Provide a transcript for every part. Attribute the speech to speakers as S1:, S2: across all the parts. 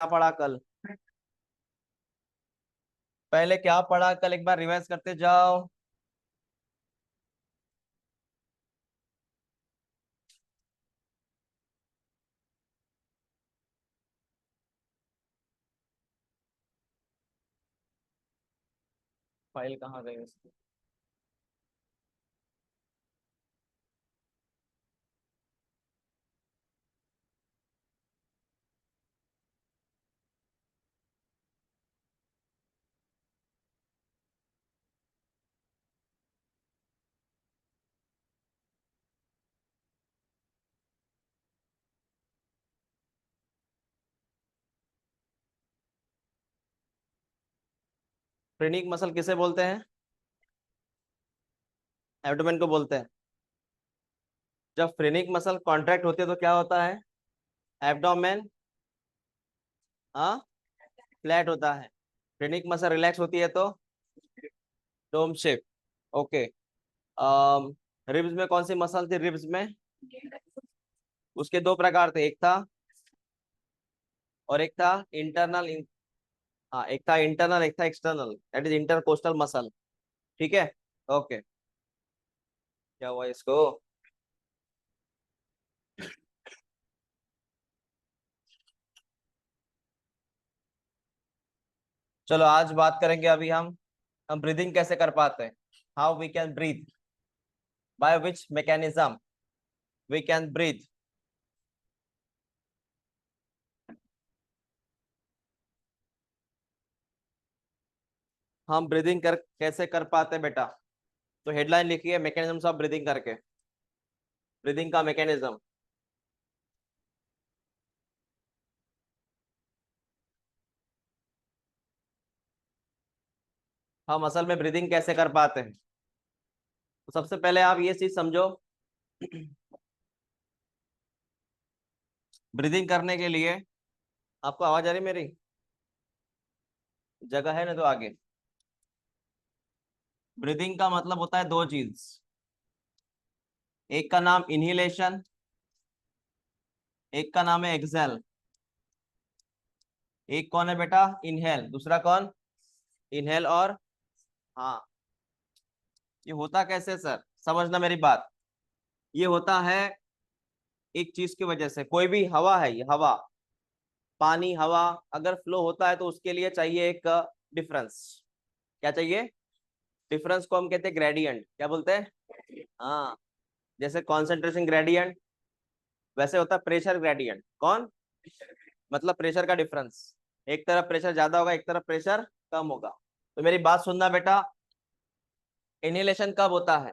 S1: पढ़ा कल? पहले क्या पढ़ा कल, एक बार रिवाइज करते जाओ। फाइल कहाँ गई उसकी? फ्रेनिक मसल किसे बोलते हैं? एब्डोमेन को बोलते हैं। जब फ्रेनिक मसल कॉन्ट्रैक्ट होती है तो क्या होता है? एब्डोमेन, हाँ, फ्लैट होता है। फ्रेनिक मसल रिलैक्स होती है तो डोम शेप। ओके। रिब्स में कौन सी मसल थी रिब्स में? उसके दो प्रकार थे, एक था और एक था इंटरनल। हाँ, एक था इंटरनल, एक था external, that is intercostal muscle. ठीक है। ओके। क्या हुआ इसको? चलो आज बात करेंगे अभी हम ब्रीदिंग कैसे कर पाते हैं। How we can breathe, by which mechanism we can breathe. हम ब्रीदिंग कर कैसे कर पाते हैं बेटा? तो हेडलाइन लिखिए, मैकेनिज्म ऑफ ब्रीदिंग करके, ब्रीदिंग का मैकेनिज्म। हम असल में ब्रीदिंग कैसे कर पाते हैं? तो सबसे पहले आप ये चीज समझो। ब्रीदिंग करने के लिए, आपको आवाज आ रही है मेरी? जगह है ना तो आगे। ब्रीदिंग का मतलब होता है दो चीज। एक का नाम इनहेलेशन, एक का नाम है एक्सेल। एक कौन है बेटा? इनहेल। दूसरा कौन? इनहेल। और हाँ, ये होता कैसे सर, समझना मेरी बात। ये होता है एक चीज की वजह से। कोई भी हवा है, ये हवा, पानी, हवा अगर फ्लो होता है तो उसके लिए चाहिए एक डिफरेंस। क्या चाहिए? डिफरेंस को हम कहते हैं ग्रेडियंट। क्या बोलते हैं? हाँ। जैसे कॉन्सेंट्रेशन ग्रेडियंट, वैसे होता है प्रेशर ग्रेडियंट। कौन? मतलब प्रेशर का डिफरेंस। एक तरफ प्रेशर ज्यादा होगा, एक तरफ प्रेशर कम होगा। तो मेरी बात सुनना बेटा। इनहेलेशन कब होता है?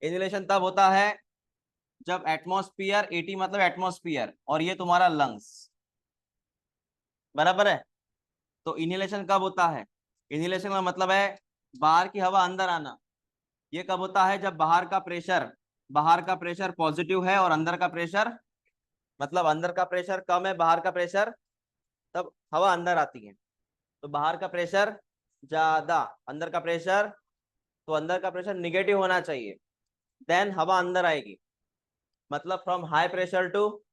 S1: इनहेलेशन तब होता है जब एटमॉस्फियर 80 मतलब एटमॉस्फियर और ये तुम्हारा लंग्स, बराबर है। तो इनहेलेशन कब होता है? इनहेलेशन का मतलब है बाहर की हवा अंदर आना। ये कब होता है? जब बाहर का प्रेशर पॉजिटिव है और अंदर का प्रेशर, मतलब अंदर का प्रेशर कम है, बाहर का प्रेशर, तब हवा अंदर आती है। तो बाहर का प्रेशर ज्यादा, अंदर का प्रेशर, तो अंदर का प्रेशर निगेटिव होना चाहिए, देन हवा अंदर आएगी। मतलब from high pressure to,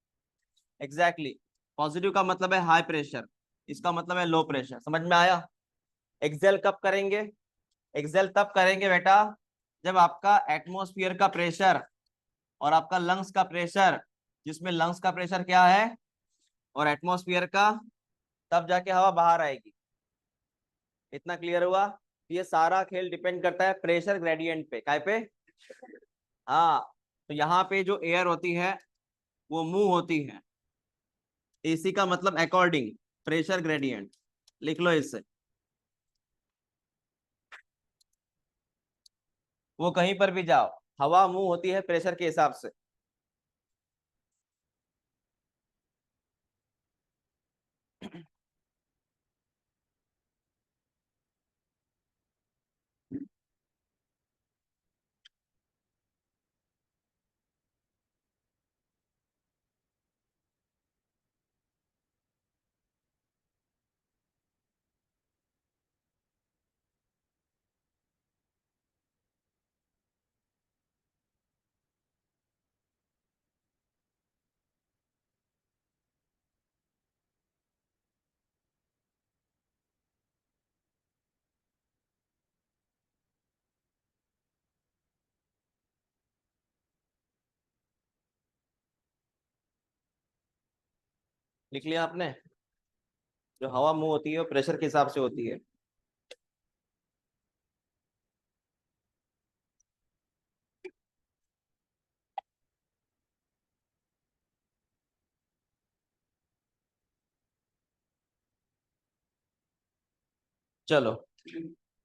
S1: exactly. Positive का मतलब है हाई प्रेशर, इसका मतलब है लो प्रेशर। समझ में आया? एक्सेल कब करेंगे? एक्सेल तब करेंगे बेटा जब आपका एटमॉस्फेयर का प्रेशर और आपका लंग्स का प्रेशर, जिसमें लंग्स का प्रेशर क्या है और एटमॉस्फेयर का, तब जाके हवा बाहर आएगी। इतना क्लियर हुआ? ये सारा खेल डिपेंड करता है प्रेशर ग्रेडियंट पे। काय पे? हाँ। तो यहाँ पे जो एयर होती है वो मूव होती है, एसी का मतलब अकॉर्डिंग प्रेशर ग्रेडियंट। लिख लो इससे। वो कहीं पर भी जाओ, हवा मूव होती है प्रेशर के हिसाब से। लिख लिया आपने? जो हवा मूव होती है वो प्रेशर के हिसाब से होती है। चलो,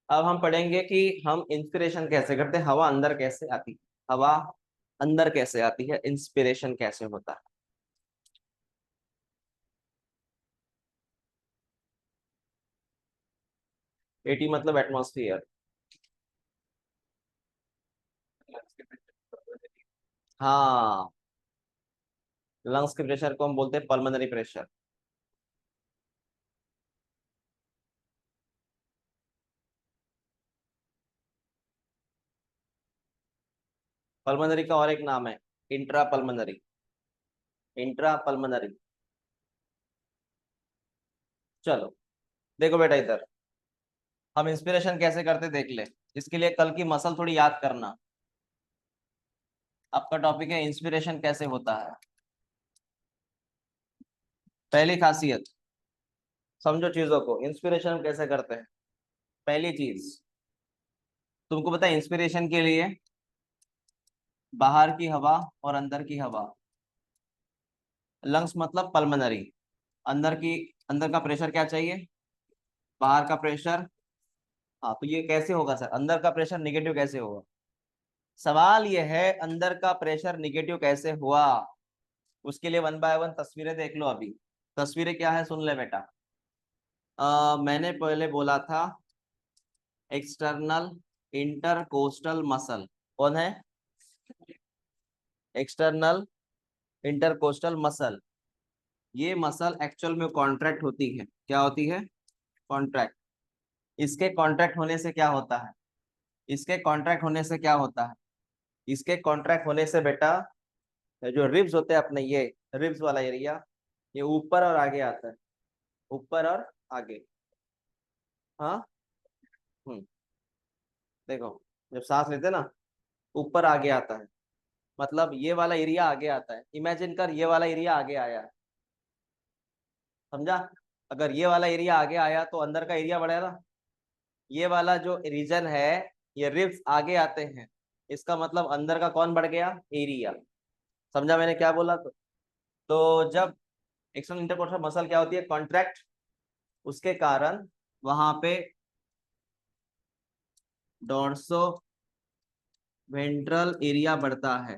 S1: अब हम पढ़ेंगे कि हम इंस्पिरेशन कैसे करते हैं, हवा अंदर कैसे आती है, हवा अंदर कैसे आती है, इंस्पिरेशन कैसे होता है। एटी मतलब एटमॉस्फेयर। हाँ, लंग्स के प्रेशर को हम बोलते हैं पल्मोनरी प्रेशर। पल्मोनरी का और एक नाम है इंट्रा पल्मोनरी। Intra pulmonary. चलो, देखो बेटा इधर, हम इंस्पिरेशन कैसे करते देख ले। इसके लिए कल की मसल थोड़ी याद करना। आपका टॉपिक है इंस्पिरेशन कैसे होता है। पहली खासियत, समझो चीजों को, इंस्पिरेशन हम कैसे करते हैं। पहली चीज, तुमको पता है इंस्पिरेशन के लिए बाहर की हवा और अंदर की हवा, लंग्स मतलब पल्मोनरी, अंदर की, अंदर का प्रेशर क्या चाहिए, बाहर का प्रेशर। हाँ, तो ये कैसे होगा सर, अंदर का प्रेशर निगेटिव कैसे होगा। सवाल ये है अंदर का प्रेशर निगेटिव कैसे हुआ। उसके लिए वन बाय वन तस्वीरें देख लो अभी। तस्वीरें क्या है सुन ले बेटा। मैंने पहले बोला था एक्सटर्नल इंटरकोस्टल मसल, कौन है, एक्सटर्नल इंटरकोस्टल मसल। ये मसल एक्चुअल में कॉन्ट्रैक्ट होती है, क्या होती है, कॉन्ट्रैक्ट। इसके कॉन्ट्रैक्ट होने से क्या होता है, इसके कॉन्ट्रैक्ट होने से क्या होता है, इसके कॉन्ट्रैक्ट होने से बेटा जो रिब्स होते हैं अपने, ये रिब्स वाला एरिया, ये ऊपर और आगे आता है, ऊपर और आगे। हाँ। हम्म। देखो, जब सांस लेते हैं ना, ऊपर आगे आता है, मतलब ये वाला एरिया आगे आता है। इमेजिन कर ये वाला एरिया आगे आया है, समझा। अगर ये वाला एरिया आगे आया तो अंदर का एरिया बढ़ेगा। ये वाला जो रीजन है, ये रिब्स आगे आते हैं, इसका मतलब अंदर का कौन बढ़ गया, एरिया। समझा मैंने क्या बोला। तो जब एक्सटर्नल इंटरकोस्टल मसल क्या होती है, कॉन्ट्रैक्ट, उसके कारण वहां पे डोर्सो वेंट्रल एरिया बढ़ता है।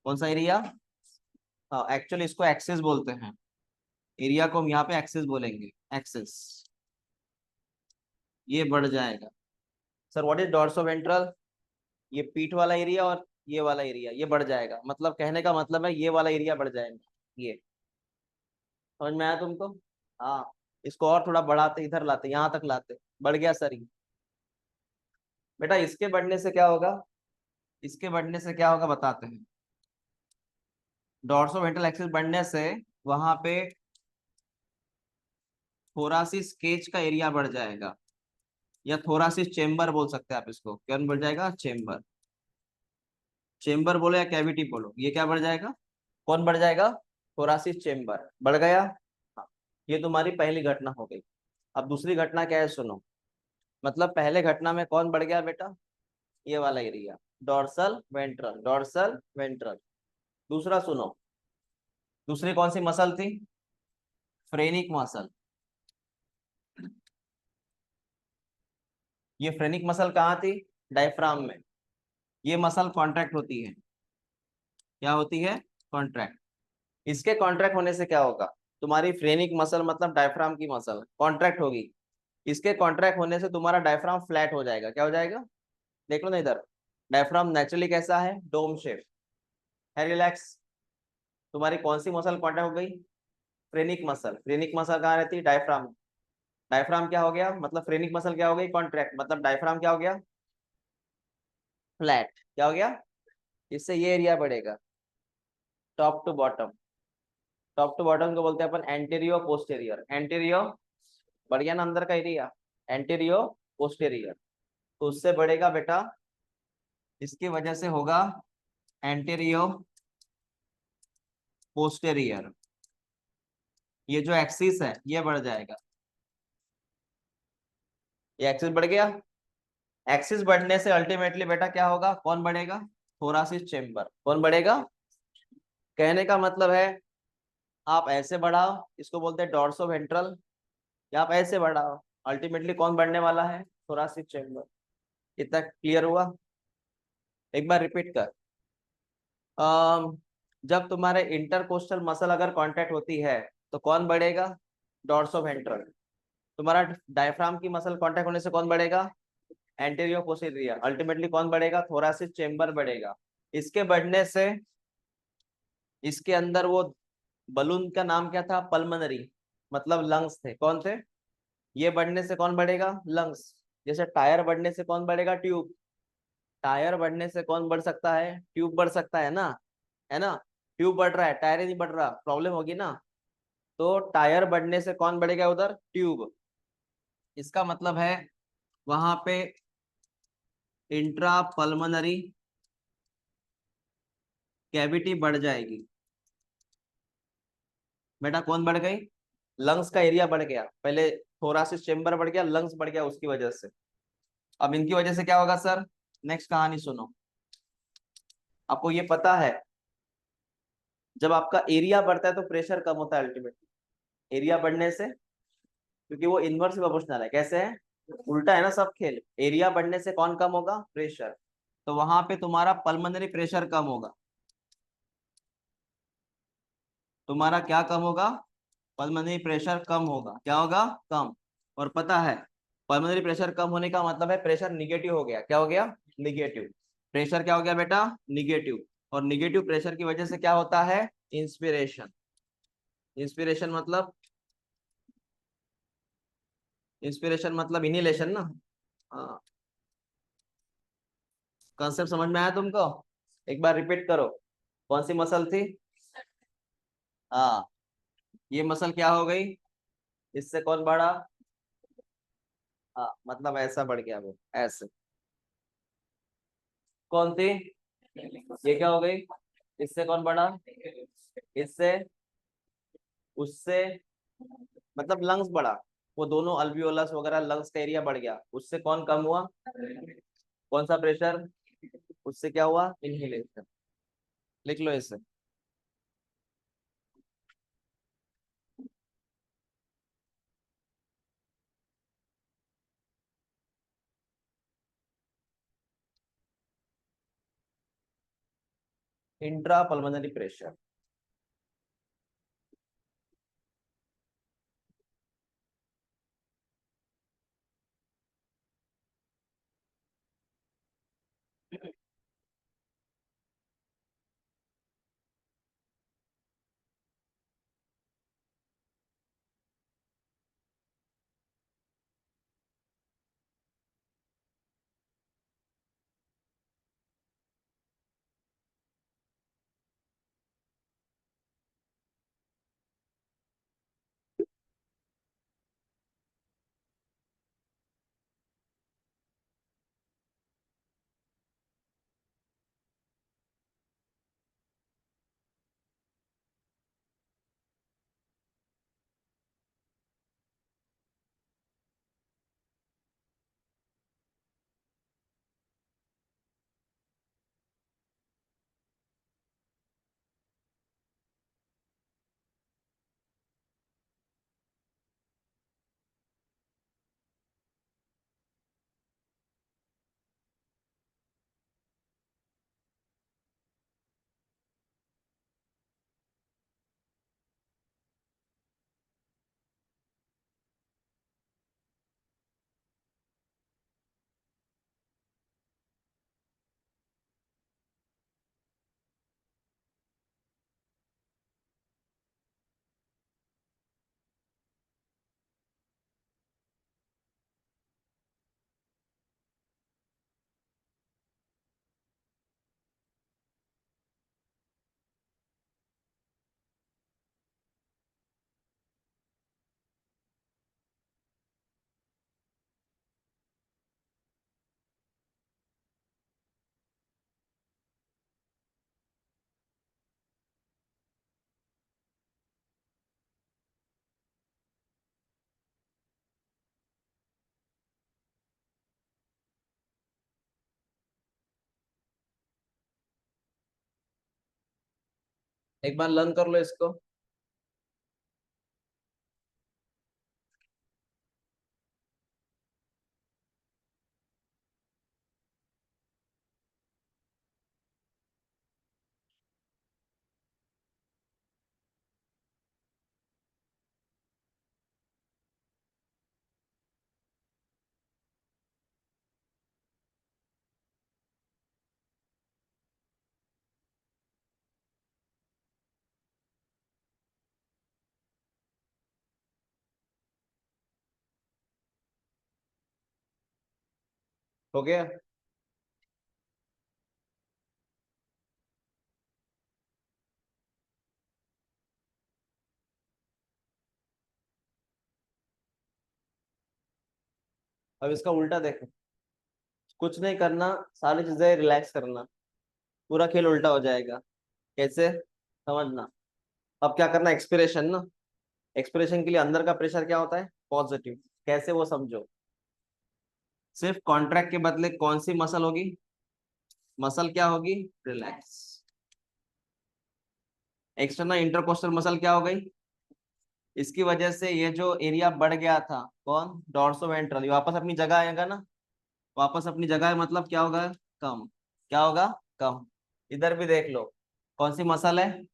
S1: कौन सा एरिया, हाँ एक्चुअली इसको एक्सिस बोलते हैं, एरिया को हम यहाँ पे एक्सिस बोलेंगे, एक्सिस। ये बढ़ जाएगा। Sir what is dorso ventral, ये पीठ वाला एरिया और ये वाला एरिया, ये बढ़ जाएगा, मतलब कहने का मतलब है ये वाला एरिया बढ़ जाएगा। ये समझ में आया तुमको। हाँ, इसको और थोड़ा बढ़ाते, इधर लाते, यहाँ तक लाते, बढ़ गया सर ये। बेटा इसके बढ़ने से क्या होगा, इसके बढ़ने से क्या होगा बताते हैं। डॉर्सो वेंट्रल एक्सिस बढ़ने से वहां पे थोरासिस केज का एरिया बढ़ जाएगा, या थोरासिस चेम्बर बोल सकते हैं आप इसको। क्या बढ़ जाएगा, चेम्बर। चेम्बर बोलो या कैविटी बोलो, ये क्या बढ़ जाएगा, कौन बढ़ जाएगा, थोरासिस चेम्बर बढ़ गया। हाँ, ये तुम्हारी पहली घटना हो गई। अब दूसरी घटना क्या है सुनो। मतलब पहले घटना में कौन बढ़ गया बेटा, ये वाला area, dorsal ventral, dorsal ventral. दूसरा सुनो, दूसरी कौन सी मसल थी, फ्रेनिक मसल। ये फ्रेनिक मसल कहाँ थी, डायफ्राम में। ये मसल कॉन्ट्रैक्ट होती है, क्या होती है, कॉन्ट्रैक्ट। इसके कॉन्ट्रैक्ट होने से क्या होगा, तुम्हारी फ्रेनिक मसल मतलब डायफ्राम की मसल कॉन्ट्रैक्ट होगी। इसके कॉन्ट्रैक्ट होने से तुम्हारा डायफ्राम फ्लैट हो जाएगा, क्या हो जाएगा, देख लो ना इधर। डायफ्राम नेचुरली कैसा है, डोम शेप है, रिलैक्स। तुम्हारी कौन सी मसल कॉन्ट्रैक्ट हो गई, फ्रेनिक मसल। फ्रेनिक मसल कहाँ रहती है, डायफ्राम। डायफ्राम क्या हो गया, मतलब फ्रेनिक मसल क्या हो गई, कॉन्ट्रैक्ट, मतलब डायफ्राम क्या हो गया, फ्लैट। क्या हो गया, इससे ये एरिया बढ़ेगा, top to bottom. Top to bottom को बोलते हैं अपन एंटीरियो पोस्टेरियर। एंटीरियो बढ़ गया ना अंदर का एरिया, एंटीरियो पोस्टेरियर। तो उससे बढ़ेगा बेटा, इसकी वजह से होगा एंटीरियो पोस्टेरियर। ये जो एक्सिस है ये बढ़ जाएगा, ये एक्सिस बढ़ गया। एक्सिस बढ़ने से अल्टीमेटली बेटा क्या होगा, कौन बढ़ेगा, थोरासिस चेम्बर। कौन बढ़ेगा, कहने का मतलब है आप ऐसे बढ़ाओ, इसको बोलते हैं डॉर्सो वेंट्रल, या आप ऐसे बढ़ाओ, अल्टीमेटली कौन बढ़ने वाला है, थोरासिक चेम्बर। इतना क्लियर हुआ, एक बार रिपीट कर। अम, जब तुम्हारे इंटरकोस्टल मसल अगर कांटेक्ट होती है तो कौन बढ़ेगा, डॉर्सो वेंट्रल। तुम्हारा डायफ्राम की मसल कांटेक्ट होने से कौन बढ़ेगा, एंटीरियो पोस्टीरियर। अल्टीमेटली कौन बढ़ेगा, थोरासिक चेम्बर बढ़ेगा। इसके बढ़ने से इसके अंदर वो बलून का नाम क्या था, पल्मनरी, मतलब लंग्स थे, कौन थे, ये बढ़ने से कौन बढ़ेगा, लंग्स। जैसे टायर बढ़ने से कौन बढ़ेगा, ट्यूब। टायर बढ़ने से कौन बढ़ सकता है, ट्यूब बढ़ सकता है ना, है ना। ट्यूब बढ़ रहा है, टायर ही नहीं बढ़ रहा, प्रॉब्लम होगी ना। तो टायर बढ़ने से कौन बढ़ेगा उधर, ट्यूब। इसका मतलब है वहां पे इंट्रा पल्मनरी कैविटी बढ़ जाएगी। बेटा कौन बढ़ गई, लंग्स का एरिया बढ़ गया। पहले थोरासिस चेम्बर बढ़ गया, लंग्स बढ़ गया उसकी वजह से। अब इनकी वजह से क्या होगा सर, नेक्स्ट कहानी सुनो। आपको ये पता है जब आपका एरिया बढ़ता है तो प्रेशर कम होता है अल्टीमेटली, एरिया बढ़ने से, क्योंकि वो इनवर्स प्रोपोर्शनल है। कैसे है, उल्टा है ना सब खेल। एरिया बढ़ने से कौन कम होगा, प्रेशर। तो वहां पे तुम्हारा पल्मोनरी प्रेशर कम होगा। तुम्हारा क्या कम होगा, पल्मोनरी प्रेशर कम होगा। क्या होगा, कम। और पता है पल्मोनरी प्रेशर कम होने का मतलब है प्रेशर निगेटिव हो गया। क्या हो गया, निगेटिव। प्रेशर क्या हो गया बेटा, निगेटिव। और निगेटिव प्रेशर की वजह से क्या होता है, इंस्पिरेशन। इंस्पिरेशन मतलब, इंस्पिरेशन मतलब इनहेलेशन ना। हाँ, कॉन्सेप्ट समझ में आया तुमको, एक बार रिपीट करो। कौन सी मसल थी, हाँ, ये मसल क्या हो गई, इससे कौन बढ़ा, हाँ मतलब ऐसा बढ़ गया वो, ऐसे। कौन थी, ये क्या हो गई, इससे कौन बढ़ा, इससे, उससे, मतलब लंग्स बढ़ा। वो दोनों अल्वियोलस वगैरह लंग्स का एरिया बढ़ गया, उससे कौन कम हुआ, कौन सा प्रेशर, उससे क्या हुआ, इनहेलेशन। लिख लो इसे। Intra pulmonary pressure. एक बार लर्न कर लो इसको। हो गया। अब इसका उल्टा देखो। कुछ नहीं करना, सारी चीजें रिलैक्स करना, पूरा खेल उल्टा हो जाएगा। कैसे, समझना। अब क्या करना, एक्सपिरेशन ना। एक्सपिरेशन के लिए अंदर का प्रेशर क्या होता है, पॉजिटिव। कैसे, वो समझो। सिर्फ कॉन्ट्रैक्ट के बदले कौन सी मसल होगी, मसल क्या होगी, रिलैक्स। एक्सटर्नल इंटरकोस्टल मसल क्या हो गई, इसकी वजह से ये जो एरिया बढ़ गया था, कौन, डॉर्सोवेंट्रल, ये वापस अपनी जगह आएगा ना। वापस अपनी जगह मतलब क्या होगा, कम। क्या होगा, कम। इधर भी देख लो, कौन सी मसल है,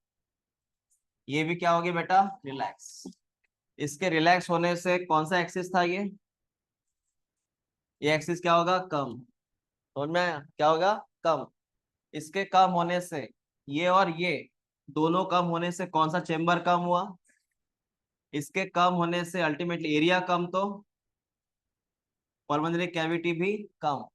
S1: ये भी क्या होगी बेटा, रिलैक्स। इसके रिलैक्स होने से कौन सा एक्सिस था ये एक्सिस क्या होगा, कम। समझ में आया, क्या होगा, कम। इसके कम होने से ये और ये दोनों कम होने से कौन सा चेम्बर कम हुआ, इसके कम होने से अल्टीमेटली एरिया कम, तो पल्मोनरी कैविटी भी कम।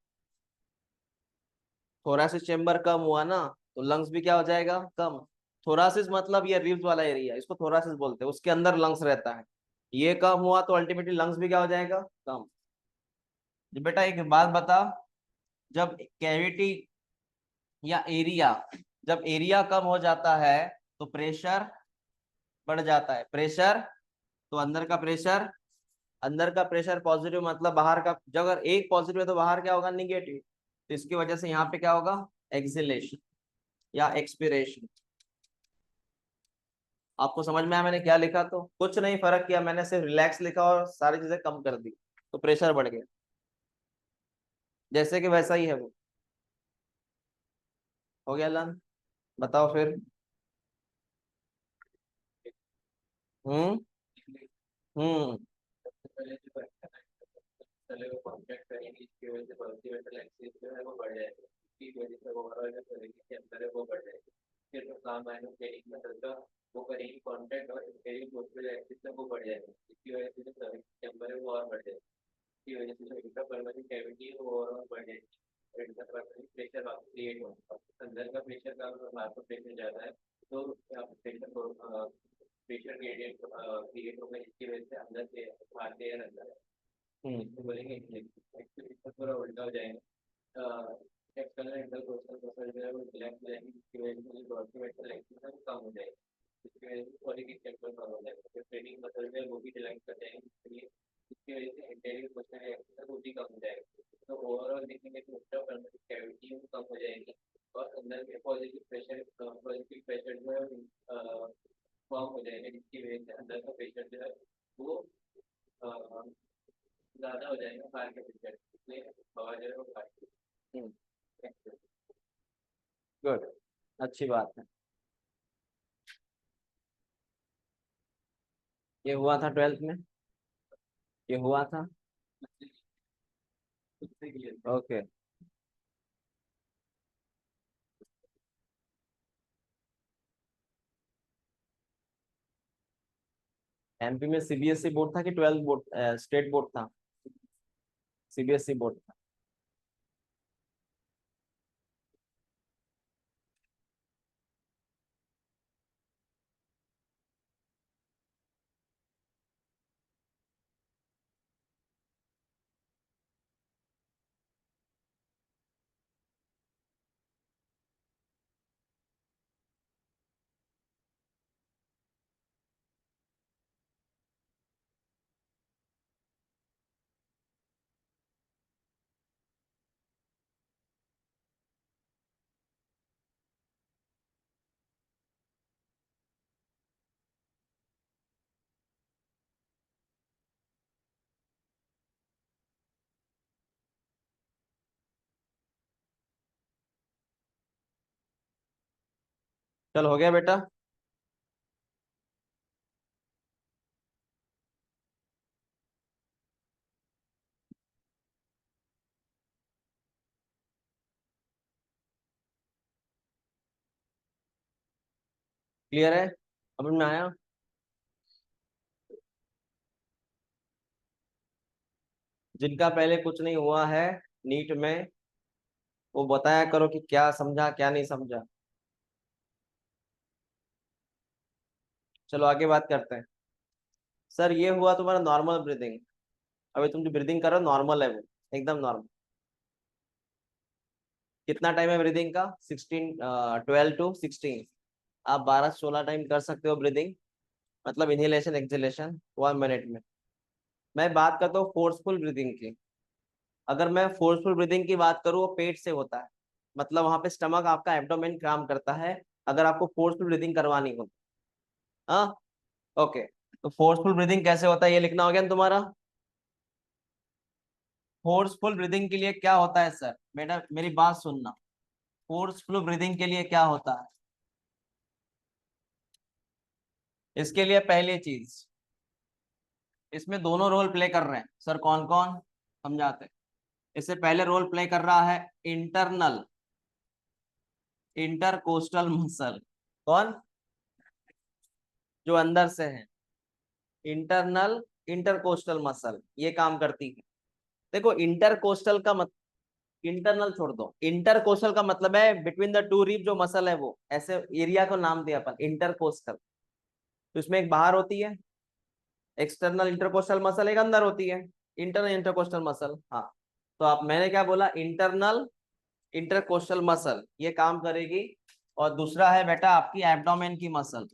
S1: थोरासिस चेम्बर कम हुआ ना, तो लंग्स भी क्या हो जाएगा, कम। थोरासिस मतलब ये रिब्स वाला एरिया, इसको थोरासिस बोलते हैं, उसके अंदर लंग्स रहता है। ये कम हुआ तो अल्टीमेटली लंग्स भी क्या हो जाएगा, कम। जी बेटा एक बात बता, जब कैविटी या एरिया, जब एरिया कम हो जाता है तो प्रेशर बढ़ जाता है, प्रेशर। तो अंदर का प्रेशर पॉजिटिव मतलब बाहर का, जब अगर एक पॉजिटिव है तो बाहर क्या होगा, निगेटिव। तो इसकी वजह से यहाँ पे क्या होगा, एक्सिलेशन या एक्सपिरेशन। आपको समझ में आया मैंने क्या लिखा, तो कुछ नहीं फर्क किया, मैंने सिर्फ रिलैक्स लिखा और सारी चीजें कम कर दी, तो प्रेशर बढ़ गया। जैसे कि वैसा ही है वो। हो गया लन, बताओ फिर। हम्म। हम्म।
S2: पहले वो कॉन्टैक्ट करेंगे, इसकी वजह से पॉजिटिव एक्सिस जो है वो बढ़ जाएगा, इसकी वजह से वो ओवरऑल जो करेंगे के अंदर है वो बढ़ जाएगा। फिर जो काम आएगा ट्रेनिंग में का वो करेंगे कॉन्टैक्ट और इंटेरियर पोस्टल एक्सिस है वो बढ़ जाएगा, इसकी वजह से जो चैम्बर है वो और बढ़ जाएगा। इसकी वजह से जो इंट्रापल्मोनरी कैविटी है वो ओवरऑल बढ़ जाएगी और इंट्रापल्मोनरी प्रेशर वापस क्रिएट होगा। अंदर का प्रेशर का बाहर का प्रेशर ज़्यादा है तो प्रेशर ग्रेडियंट क्रिएट होगा, इसकी वजह से अंदर से बाहर से एयर अंदर है। इसको बोलेंगे एक्चुअली इसका पूरा उल्टा हो जाएगा। एक्सटर्नल इंटरकोस्टल मसल जो है वो रिलैक्स हो जाएगी, जिसकी वजह से जो डॉर्सियोमेटल एक्सिस है वो कम हो जाएगी, जिसकी वजह से कोलिक चैम्बर कम हो जाएगा। जो ट्रेनिंग मसल जो है वो भी रिलैक्स कर जाएंगे, इसलिए इसकी वजह से इंटीरियर पोस्टल एक्सिस है वो भी कम हो जाएगा। तो ओवरऑल देखेंगे तो इंट्रापल्मोनरी कैविटी वो कम हो जाएगी और अंदर के पॉजिटिव प्रेशर जो है कम हो जाएगा, जिसकी वजह से अंदर का प्रेशर जो है वो ज्यादा हो जाएगा बाहर के प्रेशर, इसलिए हवा जो है वो बाहर।
S1: गुड, अच्छी बात है। ये हुआ था 12th में, ये हुआ था। ओके। एमपी में सीबीएसई बोर्ड था कि 12th बोर्ड, स्टेट बोर्ड था, सीबीएसई बोर्ड था। चल हो गया बेटा। क्लियर है, समझ में आया? जिनका पहले कुछ नहीं हुआ है नीट में, वो बताया करो कि क्या समझा क्या नहीं समझा। चलो आगे बात करते हैं। सर ये हुआ तुम्हारा नॉर्मल ब्रीदिंग। अभी तुम जो ब्रीदिंग कर रहे हो नॉर्मल है वो, एकदम नॉर्मल। कितना टाइम है ब्रीदिंग का? 16, 12 to 16। आप 12 से 16 टाइम कर सकते हो ब्रीदिंग, मतलब इनहेलेशन एक्सहेलेशन 1 मिनट में। मैं बात करता हूँ फोर्सफुल ब्रीदिंग की। अगर मैं फोर्सफुल ब्रीदिंग की बात करूँ, वो पेट से होता है, मतलब वहां पे स्टमक आपका एब्डोमेन काम करता है, अगर आपको फोर्सफुल ब्रीदिंग करवानी हो। हाँ, ओके। तो फोर्सफुल ब्रीदिंग कैसे होता है ये लिखना हो गया ना तुम्हारा। फोर्सफुल ब्रीदिंग के लिए क्या होता है सर, बेटा मेरी बात सुनना। फोर्सफुल ब्रीदिंग के लिए क्या होता है? इसके लिए पहली चीज, इसमें दोनों रोल प्ले कर रहे हैं सर। कौन कौन समझाते हैं? इससे पहले रोल प्ले कर रहा है इंटरनल इंटरकोस्टल मसल। कौन? जो अंदर से है, इंटरनल इंटरकोस्टल मसल ये काम करती है। देखो इंटरकोस्टल का मत, इंटरनल छोड़ दो, इंटरकोस्टल का मतलब है बिटवीन द टू रिब जो मसल है वो, ऐसे एरिया को नाम दिया अपन इंटरकोस्टल। तो इसमें एक बाहर होती है एक्सटर्नल इंटरकोस्टल मसल, एक अंदर होती है इंटरनल इंटरकोस्टल मसल। हाँ, तो आप मैंने क्या बोला, इंटरनल इंटरकोस्टल मसल ये काम करेगी। और दूसरा है बेटा आपकी एब्डोमेन की मसल,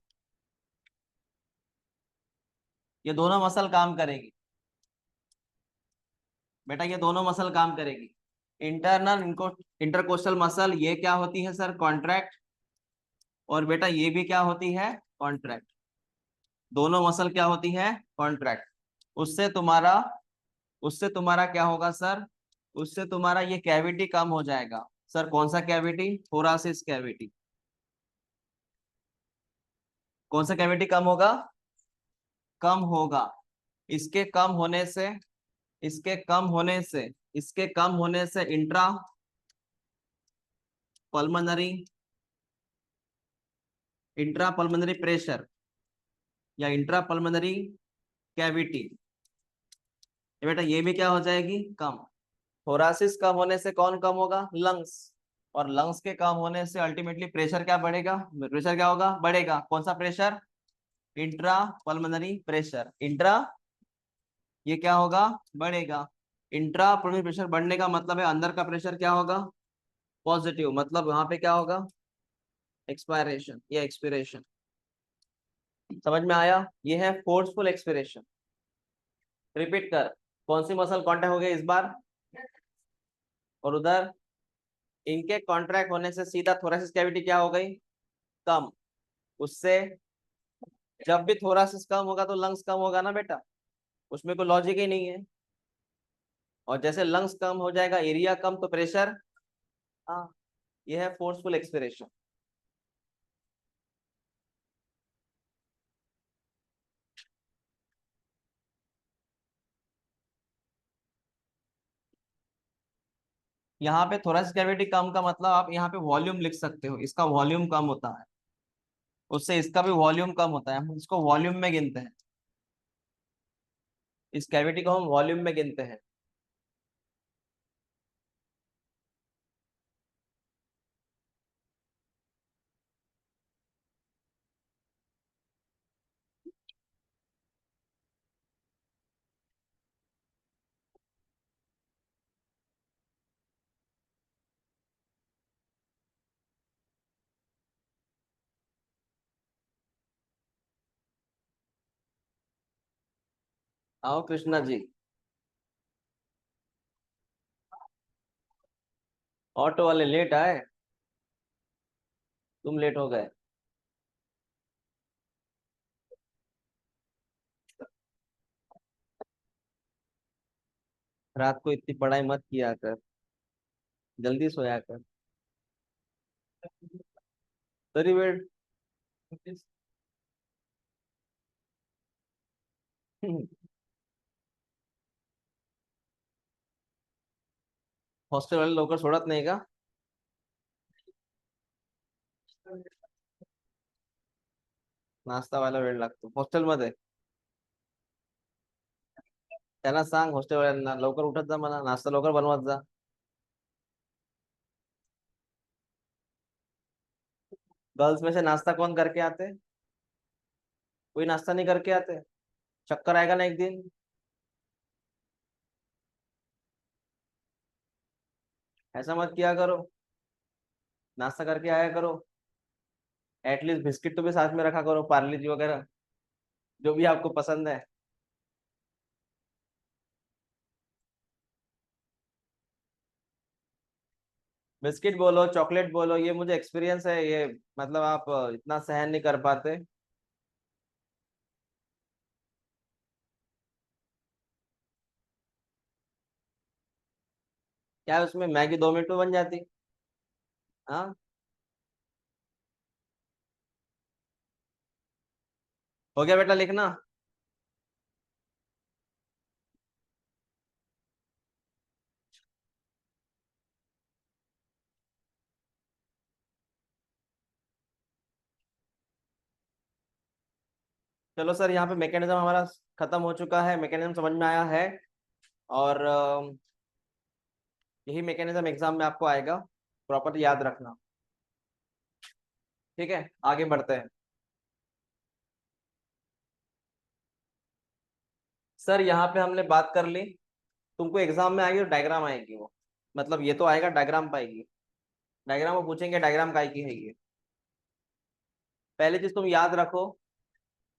S1: ये दोनों मसल काम करेगी। बेटा ये दोनों मसल काम करेगी। इंटरनल इंटरकोस्टल मसल ये क्या होती है सर, कॉन्ट्रैक्ट। और बेटा ये भी क्या होती है, कॉन्ट्रैक्ट। दोनों मसल क्या होती है, कॉन्ट्रैक्ट। उससे तुम्हारा उससे तुम्हारा क्या होगा सर, उससे तुम्हारा ये कैविटी कम हो जाएगा। सर कौन सा कैविटी? थोरासिस कैविटी। कौन सा कैविटी कम होगा? कम होगा। इसके कम होने से इसके कम होने से इसके कम होने से intra pulmonary intra pulmonary pressure या इंट्रा पल्मोनरी कैविटी, बेटा ये भी क्या हो जाएगी, कम। थोरासिस कम होने से कौन कम होगा, लंग्स। और लंग्स के कम होने से अल्टीमेटली प्रेशर क्या बढ़ेगा, प्रेशर क्या होगा, बढ़ेगा। कौन सा pressure? Intra pulmonary pressure. Intra ये क्या होगा, बढ़ेगा। इंट्रा पल्मोनरी प्रेशर बढ़ने का मतलब है अंदर का प्रेशर क्या होगा, पॉजिटिव, मतलब वहां पे क्या होगा, एक्सपायरेशन या एक्सपिरेशन। समझ में आया? ये है फोर्सफुल एक्सपिरेशन। रिपीट कर, कौन सी मसल कॉन्ट्रैक्ट हो गई इस बार, और उधर इनके कॉन्ट्रैक्ट होने से सीधा थोरेसिस कैविटी क्या हो गई, कम। उससे जब भी थोरासिस कम होगा तो लंग्स कम होगा ना बेटा, उसमें कोई लॉजिक ही नहीं है। और जैसे लंग्स कम हो जाएगा, एरिया कम, तो प्रेशर। हाँ, ये है फोर्सफुल एक्सपिरेशन। यहाँ पे थोरेसिस कैविटी कम का मतलब आप यहाँ पे वॉल्यूम लिख सकते हो, इसका वॉल्यूम कम होता है, उससे इसका भी वॉल्यूम कम होता है, हम इसको वॉल्यूम में गिनते हैं। इस कैविटी को हम वॉल्यूम में गिनते हैं। आओ कृष्णा जी। ऑटो वाले लेट आए, तुम लेट हो गए। रात को इतनी पढ़ाई मत किया कर, जल्दी सोया कर। तरी वेळ हॉस्टेल वाले लवकर सोडत नाही का? नाश्ता व्हायला वेळ लागतो हॉस्टेलमध्ये. त्यांना सांग हॉस्टेल वाल्यांना लवकर उठत जा, मला नाश्ता लवकर बनवत जा. गर्ल्स में से नाश्ता कौन करके आते? कोई नाश्ता नहीं करके आते? चक्कर आएगा ना एक दिन. ऐसा मत किया करो, नाश्ता करके आया करो. एटलीस्ट बिस्किट तो भी साथ में रखा करो, पार्ले जी वगैरह, जो भी आपको पसंद है. बिस्किट बोलो, चॉकलेट बोलो, ये मुझे एक्सपीरियंस है ये. मतलब आप इतना सहन नहीं कर पाते. क्या उसमें मैगी 2 मिनट में बन जाती? हाँ. हो गया बेटा लिखना. चलो सर, यहाँ पे मैकेनिज्म हमारा खत्म हो चुका है, मैकेनिज्म समझ में आया है. और यही मैकेनिज्म एग्जाम में आपको आएगा, प्रॉपर याद रखना. ठीक है, आगे बढ़ते हैं. सर यहाँ पे हमने बात कर ली, तुमको एग्जाम में आएगी तो डायग्राम आएगी वो. मतलब ये तो आएगा, डायग्राम पाएगी. डायग्राम वो पूछेंगे डायग्राम काय की है ये. पहली चीज तुम याद रखो,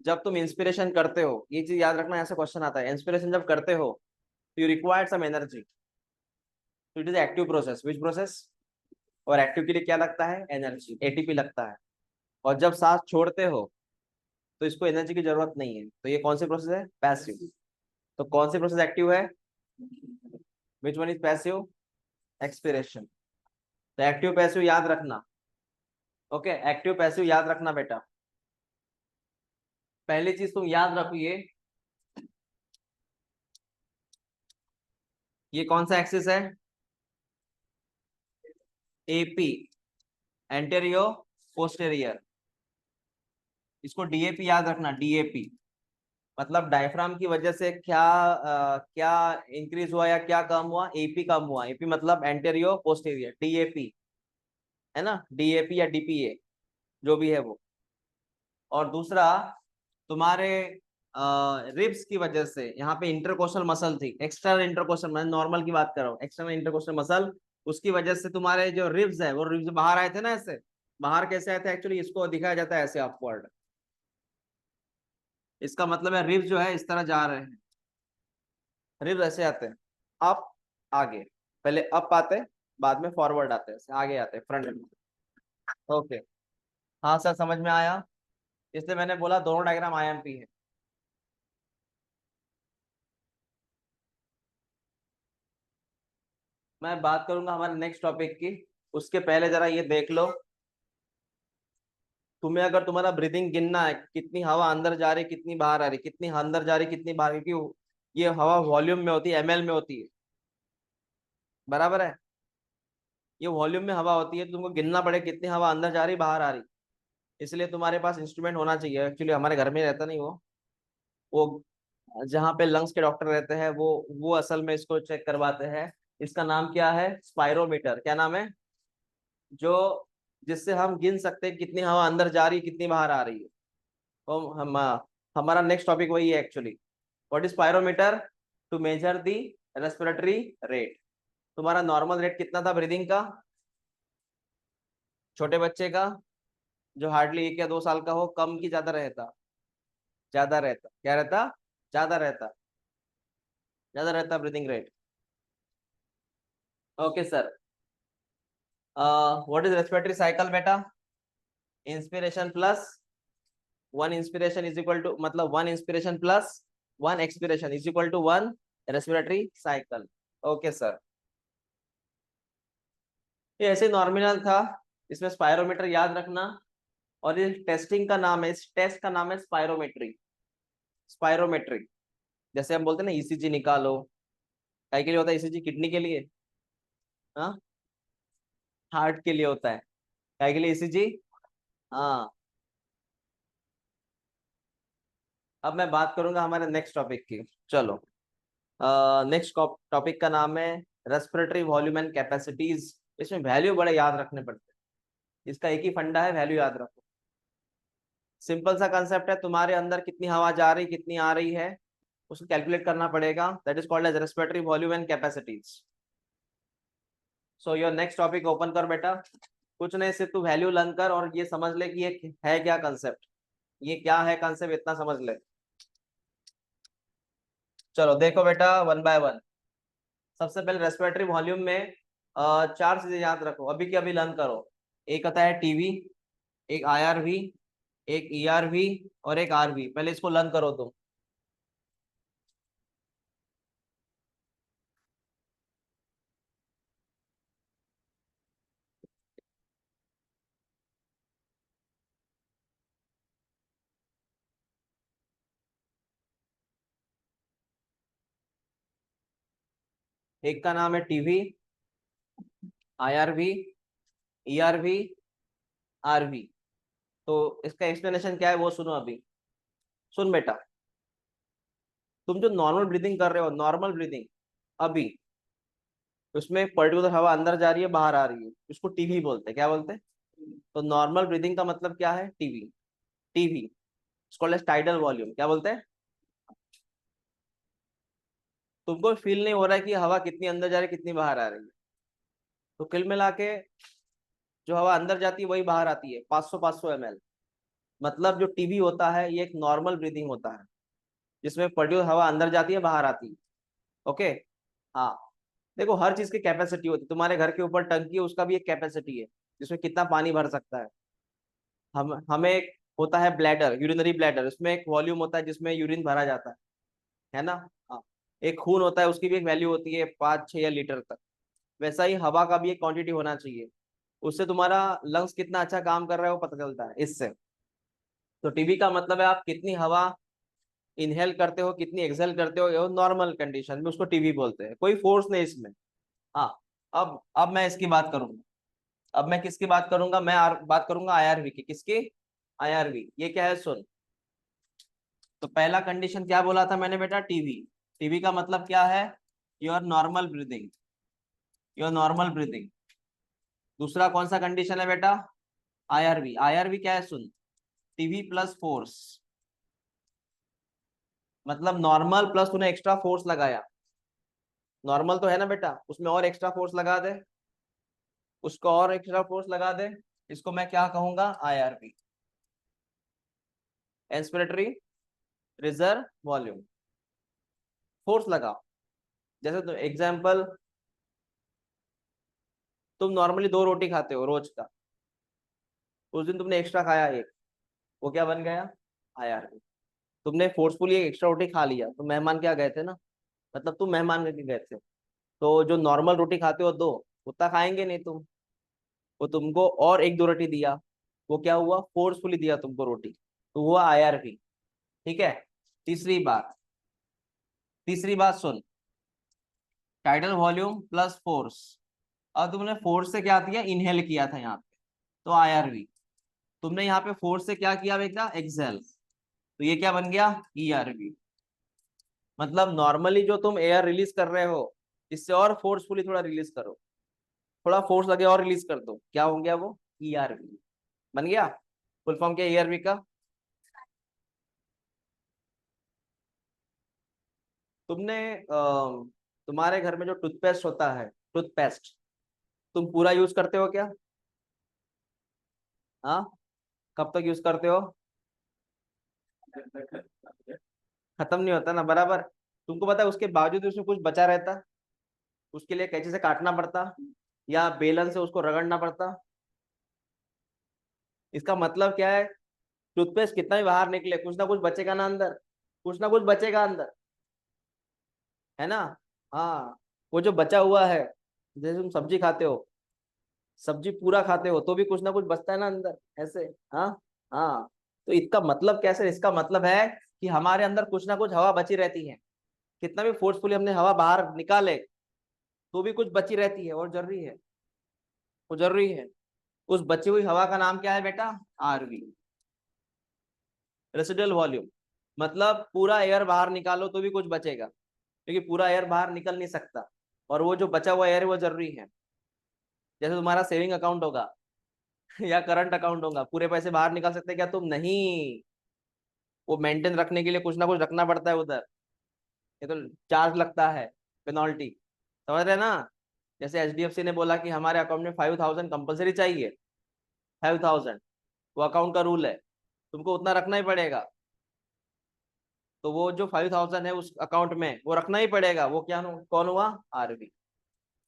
S1: जब तुम इंस्पिरेशन करते हो, ये चीज याद रखना, ऐसा क्वेश्चन आता है, इंस्पिरेशन जब करते हो तो यू रिक्वायर्ड सम एनर्जी. तो it is active process. Which process? और एक्टिव के लिए क्या लगता है? एनर्जी, एटीपी लगता है. और जब सांस छोड़ते हो तो इसको एनर्जी की जरूरत नहीं है, तो ये कौन सी प्रोसेस है? पैसिव. तो कौन सी प्रोसेस एक्टिव है? Which one is passive? Expiration. तो एक्टिव पैसिव याद रखना. ओके, एक्टिव पैसिव याद रखना बेटा. पहली चीज तुम याद रखो, ये कौन सा एक्सिस है? AP, anteroposterior. इसको डीएपी याद रखना, डीएपी. मतलब डायफ्राम की वजह से क्या क्या इंक्रीज हुआ या क्या कम हुआ? एपी कम हुआ. एपी मतलब एंटेरियो पोस्टेरियर, डीएपी. है ना, डीएपी या डीपीए, जो भी है वो. और दूसरा, तुम्हारे रिब्स की वजह से यहाँ पे इंटरकोस्टल मसल थी, एक्सटर्नल इंटरकोस्टल, मैं नॉर्मल की बात कर रहा हूँ, एक्सटर्नल इंटरकोस्टल मसल. उसकी वजह से तुम्हारे जो रिब्स है वो रिब्स बाहर आए थे ना, ऐसे. बाहर कैसे आए थे एक्चुअली? इसको दिखाया जाता है ऐसे अपवर्ड. इसका मतलब है रिब्स जो है इस तरह जा रहे हैं. रिब्स ऐसे आते हैं, अप, आगे. पहले अप आते, बाद में फॉरवर्ड आते हैं, आगे आते हैं फ्रंट में. ओके. हाँ सर, समझ में आया. इसलिए मैंने बोला दोनों डायग्राम आईएमपी है. मैं बात करूंगा हमारे नेक्स्ट टॉपिक की, उसके पहले जरा ये देख लो. तुम्हें अगर तुम्हारा ब्रीदिंग गिनना है, कितनी हवा अंदर जा रही, कितनी बाहर आ रही, कितनी अंदर जा रही, कितनी बाहर, क्योंकि ये हवा वॉल्यूम में होती है, एमएल में होती है. बराबर है, ये वॉल्यूम में हवा होती है, तो तुमको गिनना पड़े कितनी हवा अंदर जा रही, बाहर आ रही. इसलिए तुम्हारे पास इंस्ट्रूमेंट होना चाहिए. एक्चुअली हमारे घर में रहता नहीं वो जहाँ पे लंग्स के डॉक्टर रहते हैं वो असल में इसको चेक करवाते हैं. इसका नाम क्या है? स्पायरोमीटर. क्या नाम है? जो जिससे हम गिन सकते हैं कितनी हवा अंदर जा रही है, कितनी बाहर आ रही है. तो हमारा नेक्स्ट टॉपिक वही है actually. What is pyrometer? To measure the respiratory rate. तुम्हारा नॉर्मल रेट कितना था ब्रीदिंग का? छोटे बच्चे का, जो हार्डली 1 या 2 साल का हो, कम की ज्यादा रहता? ज्यादा रहता. क्या रहता? ज्यादा रहता. ज्यादा रहता breathing rate. Okay sir. What is respiratory cycle बेटा? Inspiration plus one inspiration is equal to, मतलब one inspiration plus one expiration is equal to one respiratory cycle. Okay sir. ये ऐसे नॉर्मल था. इसमें स्पायरोमीटर याद रखना, और इस टेस्टिंग का नाम है, इस टेस्ट का नाम है स्पायरोमेट्री। स्पायरोमेट्री, जैसे हम बोलते हैं ना ईसीजी निकालो, काय के लिए होता है ईसीजी? किडनी के लिए, हाँ, हार्ट के लिए होता है। काय के लिए ईसीजी? हाँ। अब मैं बात करूंगा हमारे नेक्स्ट टॉपिक की। चलो, नेक्स्ट टॉपिक का नाम है रेस्पिरेटरी वॉल्यूम एंड कैपेसिटीज। इसमें वैल्यू बड़े याद रखने पड़ते हैं, इसका एक ही फंडा है, वैल्यू याद रखो। सिंपल सा कंसेप्ट है, तुम्हारे अंदर कितनी हवा जा रही कितनी आ रही है उसको कैलकुलेट करना पड़ेगा। That is called as respiratory volume and capacities. So your next topic open कर बेटा। कुछ नहीं, सिर्फ तू वैल्यू लर्न कर और ये समझ ले कि ये है क्या कंसेप्ट, ये क्या है कंसेप्ट, इतना समझ ले। चलो देखो बेटा, वन बाय वन। सबसे पहले रेस्पिरेटरी वॉल्यूम में चार चीजें याद रखो, अभी की अभी लर्न करो। एक आता है टीवी, एक आईआरवी, एक ईआरवी और एक आरवी। पहले इसको लर्न करो तुम। एक का नाम है टीवी, आईआरवी, ईआरवी, आरवी। तो इसका एक्सप्लेनेशन क्या है वो सुनो अभी। सुन बेटा, तुम जो नॉर्मल ब्रीदिंग कर रहे हो, नॉर्मल ब्रीदिंग, अभी उसमें पर्टिकुलर हवा अंदर जा रही है बाहर आ रही है, उसको टीवी बोलते हैं। क्या बोलते हैं? तो नॉर्मल ब्रीदिंग का मतलब क्या है? TV. TV called as tidal volume. क्या बोलते हैं? तुमको फील नहीं हो रहा है कि हवा कितनी अंदर जा रही है कितनी बाहर आ रही है। तो कुल मिला के जो हवा अंदर जाती है वही बाहर आती है, 500-500 ml। मतलब जो टीवी होता है ये एक नॉर्मल ब्रीदिंग होता है, जिसमें पर्टिकुलर हवा अंदर जाती है बाहर आती है। ओके। हाँ, देखो हर चीज की कैपेसिटी होती है। तुम्हारे घर के ऊपर टंकी है, उसका भी एक कैपेसिटी है, जिसमें कितना पानी भर सकता है। हम हमें एक होता है ब्लैडर, यूरिनरी ब्लैडर, उसमें एक वॉल्यूम होता है जिसमें यूरिन भरा जाता है ना। हाँ। एक खून होता है, उसकी भी एक वैल्यू होती है 5-6 लीटर तक। वैसा ही हवा का भी एक क्वांटिटी होना चाहिए, उससे तुम्हारा लंग्स कितना अच्छा काम कर रहा है वो पता चलता है इससे। तो टीबी का मतलब है आप कितनी हवा इनहेल करते हो कितनी एक्सहेल करते हो, ये नॉर्मल कंडीशन में उसको टीबी बोलते हैं, कोई फोर्स नहीं इसमें। हाँ। अब मैं इसकी बात करूंगा। अब मैं किसकी बात करूंगा? मैं बात करूंगा आईआरवी की। किसकी? आईआरवी। ये क्या है सुन। तो पहला कंडीशन क्या बोला था मैंने बेटा? टीवी। टीवी का मतलब क्या है? Your normal breathing, your normal breathing. दूसरा कौन सा कंडीशन है बेटा? आईआरवी। आईआरवी क्या है सुन, टीवी प्लस फोर्स। मतलब नॉर्मल प्लस तूने एक्स्ट्रा फोर्स लगाया। नॉर्मल तो है ना बेटा, उसमें और एक्स्ट्रा फोर्स लगा दे, उसको और एक्स्ट्रा फोर्स लगा दे, इसको मैं क्या कहूंगा? IRV, inspiratory reserve volume. Force लगा। जैसे तो एग्जाम्पल, तुम नॉर्मली 2 रोटी खाते हो रोज का, उस दिन तुमने एक्स्ट्रा खाया एक, वो क्या बन गया? आईआरवी। तुमने फोर्सफुली एक एक्स्ट्रा रोटी खा लिया, तो मेहमान क्या गए थे ना, मतलब तुम मेहमान करके गए थे। तो जो नॉर्मल रोटी खाते हो दो, उतना खाएंगे नहीं तुम, वो तुमको और 1-2 रोटी दिया, वो क्या हुआ? फोर्सफुली दिया तुमको रोटी, तो हुआ आईआरवी। ठीक है। तीसरी बात, तीसरी बात सुन, टाइडल वॉल्यूम प्लस फोर्स। अब तुमने फोर्स से क्या किया? इनहेल किया था यहाँ पे, तो आईआरवी। तुमने यहाँ पे फोर्स से क्या किया बेटा? एक्सेल, तो ये क्या बन गया? ईआरवी। मतलब नॉर्मली जो तुम एयर रिलीज कर रहे हो, इससे और फोर्सफुली थोड़ा रिलीज करो, थोड़ा फोर्स लगे और रिलीज कर दो, क्या हो गया वो? ईआरवी बन गया। फुल फॉर्म क्या ईआरवी का? तुमने तुम्हारे घर में जो टूथपेस्ट होता है, टूथपेस्ट तुम पूरा यूज करते हो क्या? हाँ, कब तक यूज करते हो? खत्म नहीं होता ना बराबर। तुमको पता है उसके बावजूद भी उसमें कुछ बचा रहता, उसके लिए कैंची से काटना पड़ता या बेलन से उसको रगड़ना पड़ता। इसका मतलब क्या है? टूथपेस्ट कितना भी बाहर निकले, कुछ ना कुछ बचेगा ना अंदर, कुछ ना कुछ बचेगा अंदर, है ना। हाँ, वो जो बचा हुआ है, जैसे तुम सब्जी खाते हो, सब्जी पूरा खाते हो तो भी कुछ ना कुछ बचता है ना अंदर, ऐसे। हाँ, हाँ, तो इसका मतलब कैसे, इसका मतलब है कि हमारे अंदर कुछ ना कुछ हवा बची रहती है, कितना भी फोर्सफुली हमने हवा बाहर निकाले तो भी कुछ बची रहती है, और जरूरी है, वो जरूरी है। उस बची हुई हवा का नाम क्या है बेटा? RV, residual volume. मतलब पूरा एयर बाहर निकालो तो भी कुछ बचेगा, क्योंकि पूरा एयर बाहर निकल नहीं सकता, और वो जो बचा हुआ एयर है वो जरूरी है। जैसे तुम्हारा सेविंग अकाउंट होगा या करंट अकाउंट होगा, पूरे पैसे बाहर निकाल सकते क्या तुम? नहीं, वो मेंटेन रखने के लिए कुछ ना कुछ रखना पड़ता है उधर, ये तो चार्ज लगता है, पेनल्टी, समझ रहे ना? जैसे एचडीएफसी ने बोला कि हमारे अकाउंट में 5,000 कंपलसरी चाहिए, 5,000, वो अकाउंट का रूल है, तुमको उतना रखना ही पड़ेगा। तो वो जो 5,000 है उस अकाउंट में वो रखना ही पड़ेगा, वो क्या कौन हुआ? आरबी,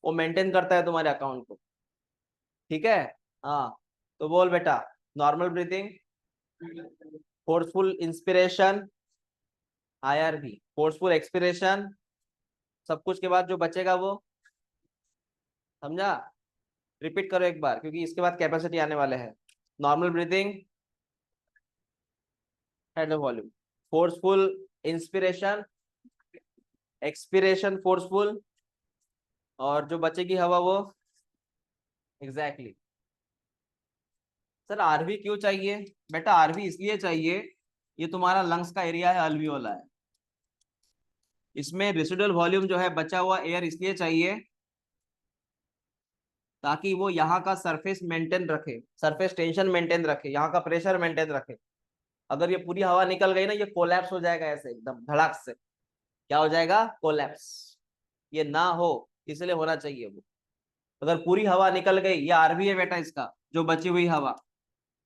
S1: वो मेंटेन करता है तुम्हारे अकाउंट को, ठीक है? हाँ, तो बोल बेटा, normal breathing, forceful inspiration IRB, forceful expiration, सब कुछ के बाद जो बचेगा वो, समझा? रिपीट करो एक बार, क्योंकि इसके बाद कैपेसिटी आने वाले हैं। Normal breathing, head volume, forceful inspiration, expiration forceful, और जो बचेगी हवा वो, एग्जैक्टली। सर आरवी क्यों चाहिए? बेटा आरवी इसलिए चाहिए, ये तुम्हारा लंग्स का एरिया है, अल्वियोला है, इसमें रेसिडुअल वॉल्यूम जो है बचा हुआ एयर इसलिए चाहिए ताकि वो यहाँ का सरफेस मेंटेन रखे, सरफेस टेंशन मेंटेन रखे, यहाँ का प्रेशर मेंटेन रखे। अगर ये पूरी हवा निकल गई ना, ये कोलैप्स हो जाएगा ऐसे एकदम धड़ाक से। क्या हो जाएगा? कोलैप्स। ये ना हो, इसलिए होना चाहिए वो। अगर पूरी हवा निकल गई, ये आरवी है बेटा इसका, जो बची हुई हवा,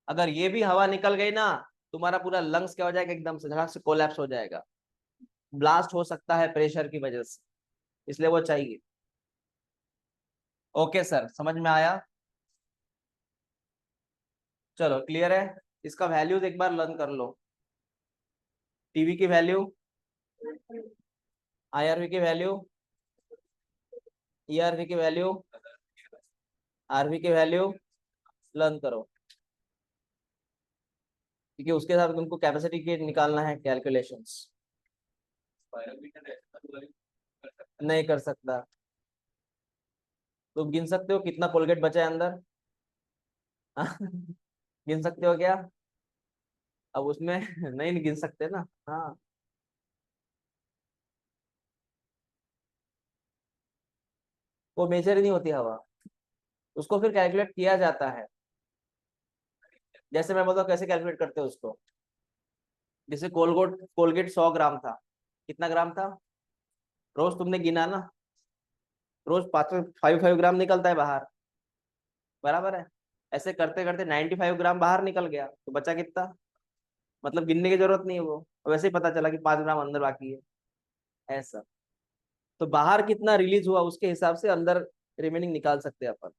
S1: अगर ये भी हवा निकल गई ना, तुम्हारा पूरा लंग्स क्या हो जाएगा? एकदम से धड़ाक से कोलैप्स हो जाएगा, ब्लास्ट हो सकता है प्रेशर की वजह से, इसलिए वो चाहिए। ओके सर, समझ में आया? चलो क्लियर है। इसका वैल्यूज एक बार लर्न कर लो। टीवी की वैल्यू, आईआरवी की वैल्यू, ईआरवी की वैल्यू, आरवी की वैल्यू लर्न करो, क्योंकि उसके साथ तुमको कैपेसिटी के निकालना है कैलकुलेशंस। नहीं कर सकता। तुम गिन सकते हो कितना कोलगेट बचा है अंदर? गिन सकते हो क्या? अब उसमें नहीं गिन सकते ना। हाँ, वो मेजर ही नहीं होती हवा, उसको फिर कैलकुलेट किया जाता है। जैसे मैं बताऊँ कैसे कैलकुलेट करते हो उसको। जैसे कोलगेट 100 ग्राम था, कितना ग्राम था? रोज तुमने गिना ना, रोज 5 5 ग्राम निकलता है बाहर, बराबर है? ऐसे करते करते 95 ग्राम बाहर निकल गया, तो बचा कितना? मतलब गिनने की जरूरत नहीं है वो, वैसे ही पता चला कि 5 ग्राम अंदर बाकी है, ऐसा। तो बाहर कितना रिलीज हुआ उसके हिसाब से अंदर रिमेनिंग निकाल सकते हैं अपन।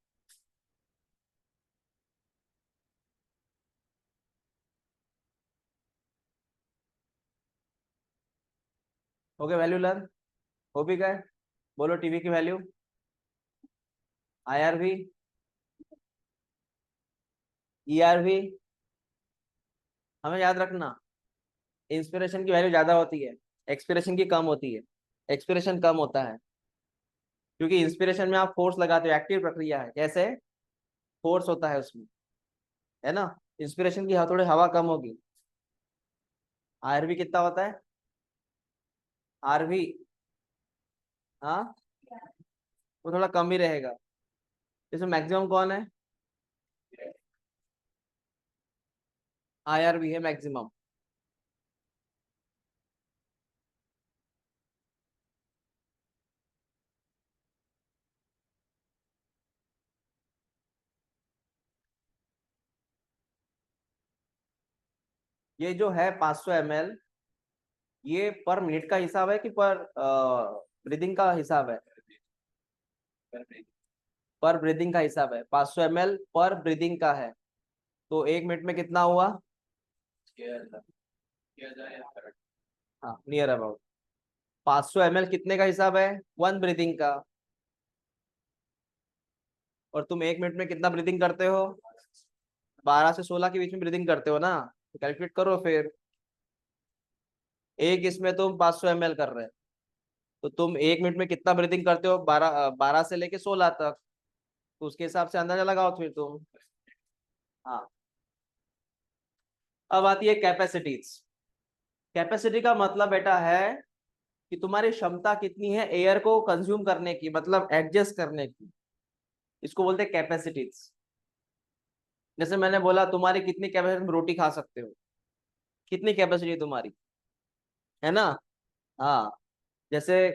S1: हो गया वैल्यू लर्न? हो भी गए? बोलो टीवी की वैल्यू, आईआरवी, ईआरवी। हमें याद रखना, इंस्पिरेशन की वैल्यू ज्यादा होती है, एक्सपिरेशन की कम होती है। एक्सपिरेशन कम होता है क्योंकि इंस्पिरेशन में आप फोर्स लगाते हो, एक्टिव प्रक्रिया है, कैसे? फोर्स होता है उसमें, है ना? इंस्पिरेशन की थोड़ी हवा कम होगी। आरवी कितना होता है? आरवी, हाँ, वो थोड़ा कम ही रहेगा। इसमें मैक्सिमम कौन है? आईआरवी है मैक्सिमम। ये जो है 500 ml, ये पर मिनट का हिसाब है कि पर ब्रीदिंग का हिसाब है? पर ब्रीदिंग का हिसाब है, 500 ml पर ब्रीदिंग का है। तो 1 मिनट में कितना हुआ? हाँ, नियर अबाउट। 500 ml कितने का हिसाब है? 1 ब्रीदिंग का। और तुम 1 मिनट में कितना ब्रीदिंग करते हो? 12 से 16 के बीच में ब्रीदिंग करते हो ना, तो कैलकुलेट करो फिर। एक इसमें तुम 500 ml कर रहे हो, तो तुम 1 मिनट में कितना ब्रीदिंग करते हो, 12 से लेके 16 तक, तो उसके हिसाब से अंदाजा लगाओ फिर तुम। हाँ, अब आती है कैपेसिटीज। कैपेसिटी का मतलब बेटा है कि तुम्हारी क्षमता कितनी है एयर को कंज्यूम करने की, मतलब एडजस्ट करने की, इसको बोलते हैं कैपेसिटीज। जैसे मैंने बोला तुम्हारी कितनी कैपेसिटी, रोटी खा सकते हो, कितनी कैपेसिटी तुम्हारी, है ना। हाँ, जैसे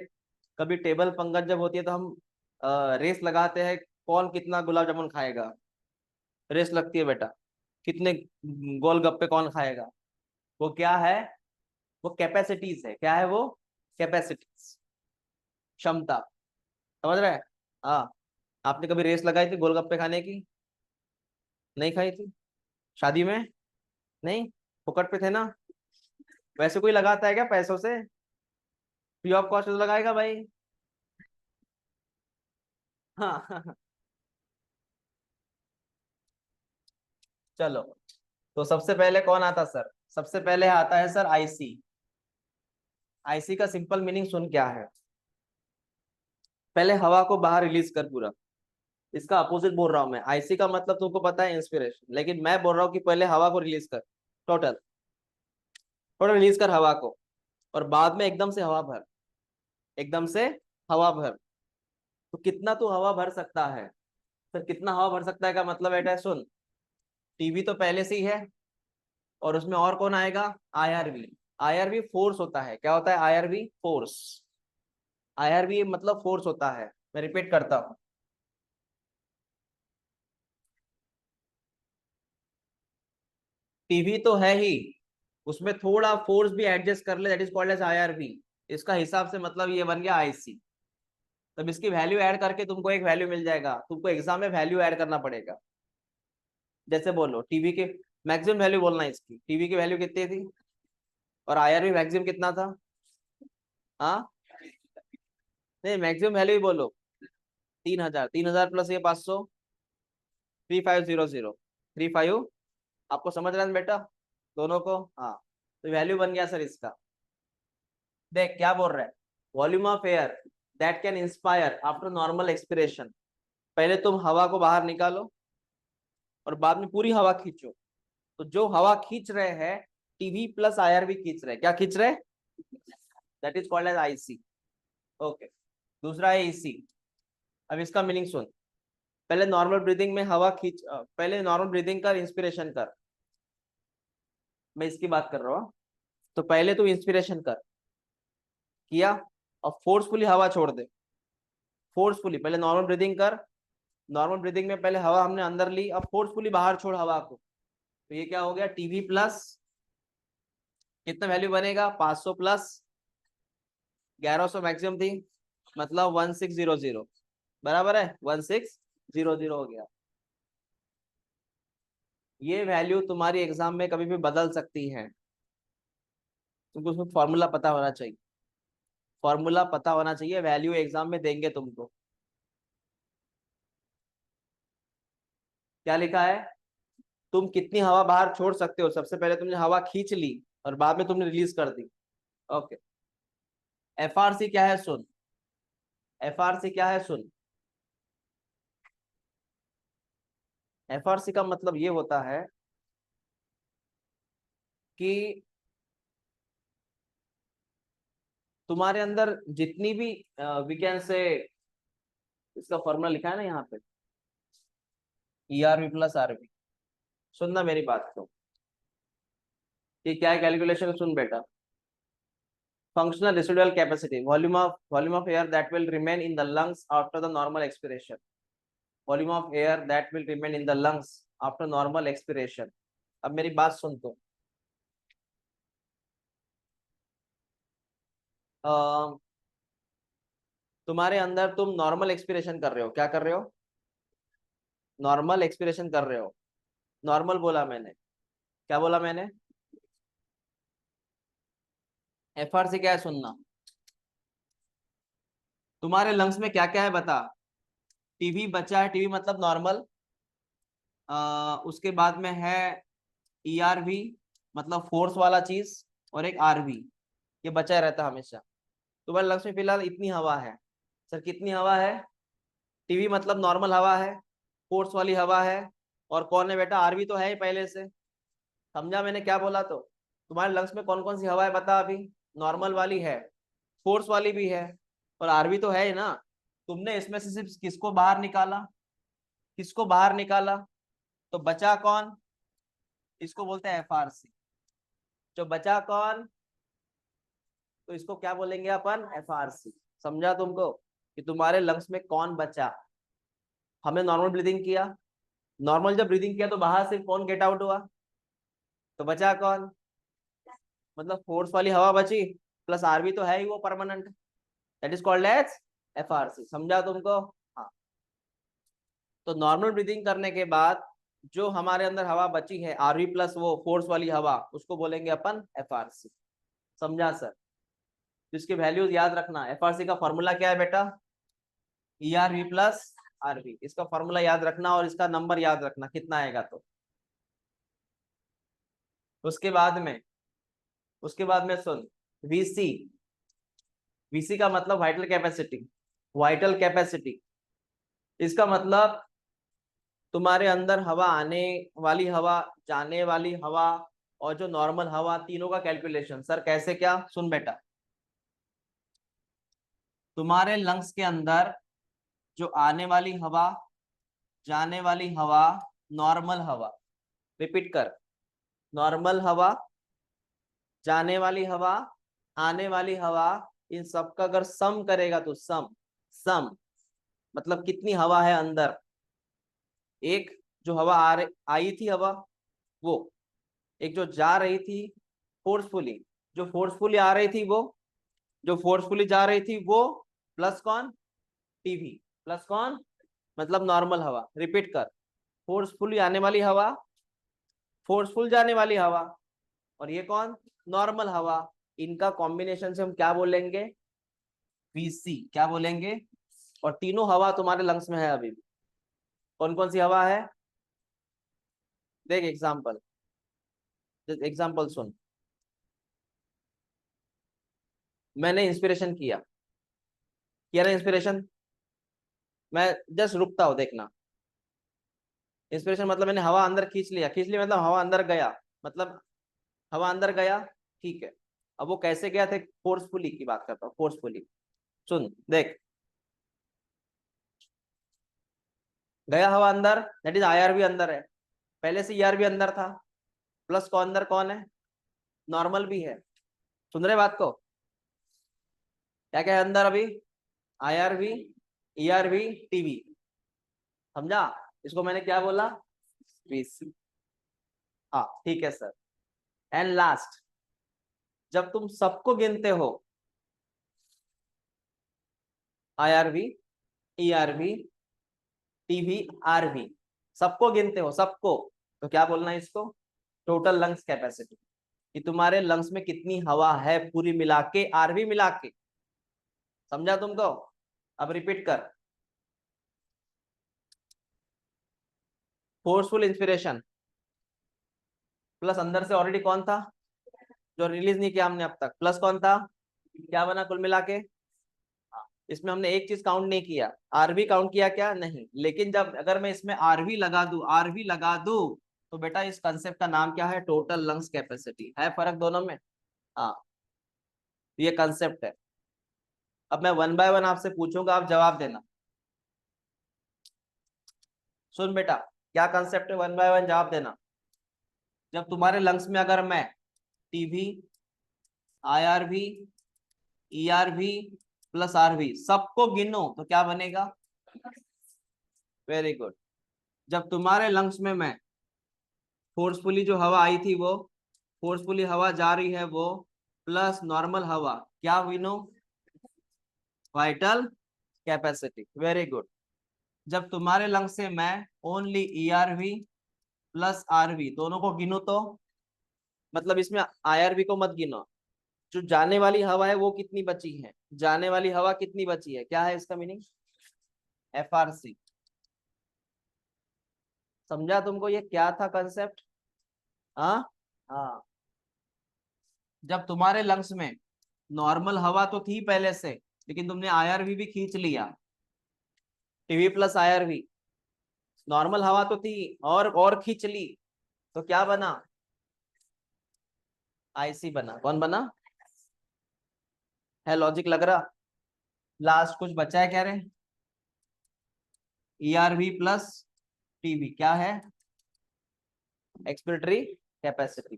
S1: कभी टेबल पंगत जब होती है तो हम रेस लगाते हैं, कौन कितना गुलाब जामुन खाएगा, रेस लगती है बेटा, कितने गोलगप्पे कौन खाएगा। वो क्या है, वो कैपेसिटीज है। क्या है वो, कैपेसिटीज, क्षमता। समझ रहे हैं। हाँ, आपने कभी रेस लगाई थी गोलगप्पे खाने की, नहीं खाई थी, शादी में नहीं, फुकट पे थे ना। वैसे कोई लगाता है क्या पैसों से, फ्री ऑफ कॉस्ट तो लगाएगा भाई। हाँ। चलो, तो सबसे पहले कौन आता सर, सबसे पहले आता है सर आईसी। आईसी का सिंपल मीनिंग सुन क्या है, पहले हवा को बाहर रिलीज कर पूरा, इसका अपोजिट बोल रहा हूं मैं। आईसी का मतलब तुमको पता है इंस्पिरेशन, लेकिन मैं बोल रहा हूँ कि पहले हवा को रिलीज कर, टोटल टोटल रिलीज कर हवा को, और बाद में एकदम से हवा भर, एकदम से हवा भर। तो कितना तू हवा भर सकता है, सर कितना हवा भर सकता है का मतलब बेटा है, सुन, टीवी तो पहले से ही है, और उसमें और कौन आएगा, आईआरवी। आईआरवी फोर्स होता है, क्या होता है, आईआरवी फोर्स। आईआरवी मतलब फोर्स होता है। मैं रिपीट करता हूँ, टीवी तो है ही, उसमें थोड़ा फोर्स भी एडजस्ट कर ले, that is called as IRV. इसका हिसाब से मतलब ये बन गया आईसी। तब इसकी वैल्यू ऐड करके तुमको एक वैल्यू मिल जाएगा, तुमको एग्जाम में वैल्यू ऐड करना पड़ेगा। जैसे बोलो टीवी के मैक्सिमम वैल्यू बोलना है, इसकी टीवी की वैल्यू कितनी थी, और आईआरवी मैक्सिमम कितना था। हाँ, नहीं मैक्सिमम वैल्यू ही बोलो। 3000, 3000 प्लस ये 500, 3500, 35। आपको समझ रहा है ना बेटा, दोनों को। हाँ, तो वैल्यू बन गया सर इसका। देख क्या बोल रहा है, volume of air that can inspire after normal expiration. पहले तुम हवा को बाहर निकालो, और बाद में पूरी हवा खींचो। तो जो हवा खींच रहे हैं, टीवी प्लस आईआरवी खींच रहे हैं, क्या खींच रहे हैं, that is called as IC. Okay, दूसरा है एसी। अब इसका मीनिंग सुन, पहले नॉर्मल ब्रीदिंग में हवा खींच, पहले नॉर्मल ब्रीदिंग कर, इंस्पिरेशन कर, मैं इसकी बात कर रहा हूँ। तो पहले तू इंस्पिरेशन कर, किया, और फोर्सफुली हवा छोड़ दे, फोर्सफुली पहले नॉर्मल ब्रीदिंग कर। नॉर्मल ब्रीदिंग में पहले हवा हमने अंदर ली, अब फोर्सफुली बाहर छोड़ हवा को। तो ये क्या हो गया, टीवी प्लस कितना वैल्यू बनेगा, 500 प्लस 1100 मैक्सिमम थी, मतलब 1600, बराबर है 1600 हो गया। ये वैल्यू तुम्हारी एग्जाम में कभी भी बदल सकती है, तुमको उसमें फॉर्मूला पता होना चाहिए, फॉर्मूला पता होना चाहिए, वैल्यू एग्जाम में देंगे तुमको। क्या लिखा है, तुम कितनी हवा बाहर छोड़ सकते हो, सबसे पहले तुमने हवा खींच ली और बाद में तुमने रिलीज कर दी। ओके, एफआरसी क्या है सुन, एफआरसी क्या है सुन, एफआरसी का मतलब ये होता है कि तुम्हारे अंदर जितनी भी विज्ञान से, इसका फॉर्मूला लिखा है ना यहाँ पे, ईआरवी प्लस आरवी। सुनना मेरी बात को, ये क्या है कैलकुलेशन, सुन बेटा। Functional residual capacity, volume of air that will remain in the lungs after the normal expiration. Volume of air that will remain in the lungs after normal expiration. अब मेरी बात सुन तो, तुम्हारे अंदर तुम नॉर्मल एक्सपिरेशन कर रहे हो, क्या कर रहे हो, नॉर्मल एक्सपिरेशन कर रहे हो। नॉर्मल बोला मैंने, क्या बोला मैंने, एफआरसी क्या है सुनना। तुम्हारे लंग्स में क्या क्या है बता, टीवी बचा है, टीवी मतलब नॉर्मल, उसके बाद में है ERV, मतलब फोर्स वाला चीज, और एक RV, ये बचा रहता है हमेशा। तुम्हारे लंग्स में फिलहाल इतनी हवा है। सर कितनी हवा है? टीवी मतलब नॉर्मल हवा है, फोर्स वाली हवा है, और कौन है बेटा? RV तो है ही पहले से। समझा मैंने क्या बोला? तो तुम्हारे लंग्स में कौन कौन सी हवा है बता अभी? नॉर्मल वाली है, फोर्स वाली भी है, और RV तो है ही ना। तुमने इसमें से सिर्फ किसको बाहर निकाला? किसको बाहर निकाला? तो बचा कौन? इसको बोलते हैं FRC। जो बचा कौन? तो इसको क्या बोलेंगे अपन? FRC। समझा तुमको कि तुम्हारे लंग्स में कौन बचा? हमने नॉर्मल ब्रीदिंग किया, नॉर्मल जब ब्रीदिंग किया तो बाहर से कौन गेट आउट हुआ? तो बचा कौन? मतलब फोर्स वाली हवा बची, प्लस RV तो है ही वो permanent, that is called as FRC। समझा तुमको? हाँ। तो नॉर्मल ब्रीदिंग करने के बाद जो हमारे अंदर हवा बची है RV प्लस वो फोर्स वाली हवा, उसको बोलेंगे अपन FRC। समझा सर? तो इसके वैल्यूज याद रखना। FRC का फॉर्मूला क्या है बेटा? ERV प्लस RV, इसका फॉर्मूला याद रखना, और इसका नंबर याद रखना कितना आएगा। तो उसके बाद में, सुन, VC। VC का मतलब वाइटल कैपेसिटी। वाइटल कैपेसिटी, इसका मतलब तुम्हारे अंदर हवा आने वाली हवा, जाने वाली हवा, और जो नॉर्मल हवा, तीनों का कैलकुलेशन। सर कैसे? क्या? सुन बेटा, तुम्हारे लंग्स के अंदर जो आने वाली हवा, जाने वाली हवा, नॉर्मल हवा, रिपीट कर, नॉर्मल हवा, जाने वाली हवा, आने वाली हवा, इन सबका अगर सम करेगा तो सम, सम मतलब कितनी हवा है अंदर। एक जो हवा आई थी हवा वो, एक जो जा रही थी फोर्सफुली, जो फोर्सफुली आ रही थी वो, जो फोर्सफुली जा रही थी वो, प्लस कौन? टीवी, प्लस कौन? मतलब नॉर्मल हवा। रिपीट कर, फोर्सफुली आने वाली हवा, फोर्सफुल जाने वाली हवा, और ये कौन? नॉर्मल हवा। इनका कॉम्बिनेशन से हम क्या बोलेंगे? VC। क्या बोलेंगे? और तीनों हवा तुम्हारे लंग्स में है अभी भी। कौन कौन सी हवा है? देख एग्जाम्पल, एग्जाम्पल सुन। मैंने इंस्पिरेशन किया ना इंस्पिरेशन। मैं जस्ट रुकता हूं, देखना। इंस्पिरेशन मतलब मैंने हवा अंदर खींच लिया मतलब हवा अंदर गया, मतलब हवा अंदर गया। ठीक है, अब वो कैसे गया थे? फोर्सफुली की बात करता हूँ, फोर्सफुली। सुन देख, गया हवा अंदर, दैट इज IRV अंदर है, पहले से ERV अंदर था, प्लस को अंदर कौन है? नॉर्मल भी है। सुन रहे बात को? क्या क्या है अंदर अभी? IRV, ERV, TV। समझा? इसको मैंने क्या बोला? VC। हाँ ठीक है सर। एंड लास्ट, जब तुम सबको गिनते हो, IRV, ERV, TV, RV, सबको गिनते हो, सबको, तो क्या बोलना है इसको? टोटल लंग्स कैपेसिटी, कि तुम्हारे लंग्स में कितनी हवा है पूरी मिला के, RV मिला के। समझा तुमको? अब रिपीट कर, फोर्सफुल इंस्पिरेशन प्लस अंदर से ऑलरेडी कौन था जो रिलीज नहीं किया हमने अब तक, प्लस कौन था? क्या बना कुल मिला के? हाँ, इसमें हमने एक चीज काउंट नहीं किया, RV काउंट किया क्या? नहीं। लेकिन जब अगर मैं इसमें RV लगा दूं, RV लगा दूं, तो बेटा इस कंसेप्ट का नाम क्या है? Total lungs capacity. है फर्क दोनों में? हाँ, ये कंसेप्ट है। अब मैं वन बाय वन आपसे पूछूंगा, आप जवाब देना। सुन बेटा, क्या कंसेप्ट है, वन बाय वन जवाब देना। जब तुम्हारे लंग्स में अगर मैं TV, IRV, ERV plus RV सबको गिनो तो क्या बनेगा? Very good. जब तुम्हारे लंग्स में मैं फोर्सफुली जो हवा आई थी वो, फोर्सफुली हवा जा रही है वो, प्लस नॉर्मल हवा, क्या विनो? Vital capacity. Very good. जब तुम्हारे लंग्स से मैं ओनली ERV प्लस RV दोनों को गिनू तो, मतलब इसमें IRV को मत गिनो, जो जाने वाली हवा है वो कितनी बची है, जाने वाली हवा कितनी बची है, क्या है इसका मीनिंग? FRC। समझा तुमको ये क्या था कंसेप्ट? हाँ हाँ। जब तुम्हारे लंग्स में नॉर्मल हवा तो थी पहले से, लेकिन तुमने आईआरवी भी खींच लिया, टीवी प्लस आईआरवी, नॉर्मल हवा तो थी और खींच ली, तो क्या बना? आईसी बना। कौन बना? है लॉजिक लग रहा? लास्ट कुछ बचा है क्या रे? ईआरवी प्लस टीवी क्या है? Expiratory capacity.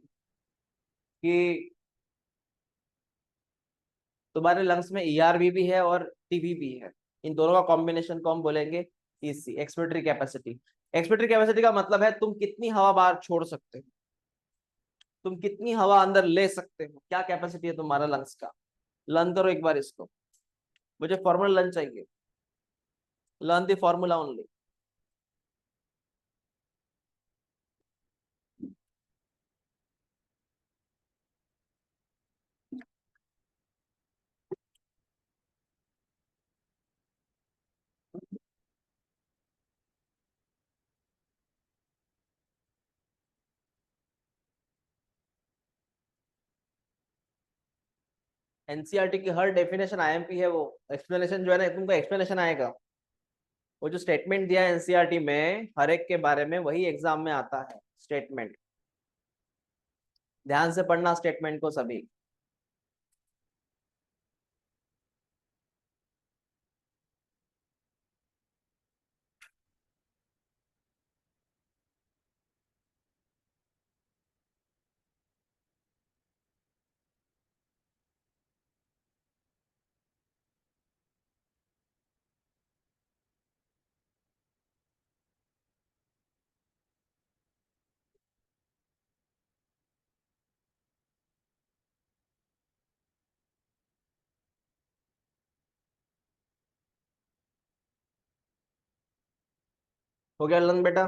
S1: कि तुम्हारे लंग्स में ईआरवी भी है और टीवी भी है, इन दोनों का कॉम्बिनेशन को हम बोलेंगे EC, expiratory capacity. Expiratory capacity का मतलब है तुम कितनी हवा बाहर छोड़ सकते हो, तुम कितनी हवा अंदर ले सकते हो, क्या कैपेसिटी है तुम्हारा लंग्स का। लर्न करो एक बार इसको, मुझे फॉर्मूला लर्न चाहिए। Learn the formula only. NCERT की हर डेफिनेशन आईएमपी है, वो एक्सप्लेनेशन जो है ना, तुमको एक्सप्लेनेशन आएगा। वो जो स्टेटमेंट दिया है एनसीईआरटी में हर एक के बारे में, वही एग्जाम में आता है स्टेटमेंट। ध्यान से पढ़ना स्टेटमेंट को सभी। हो गया लर्न बेटा?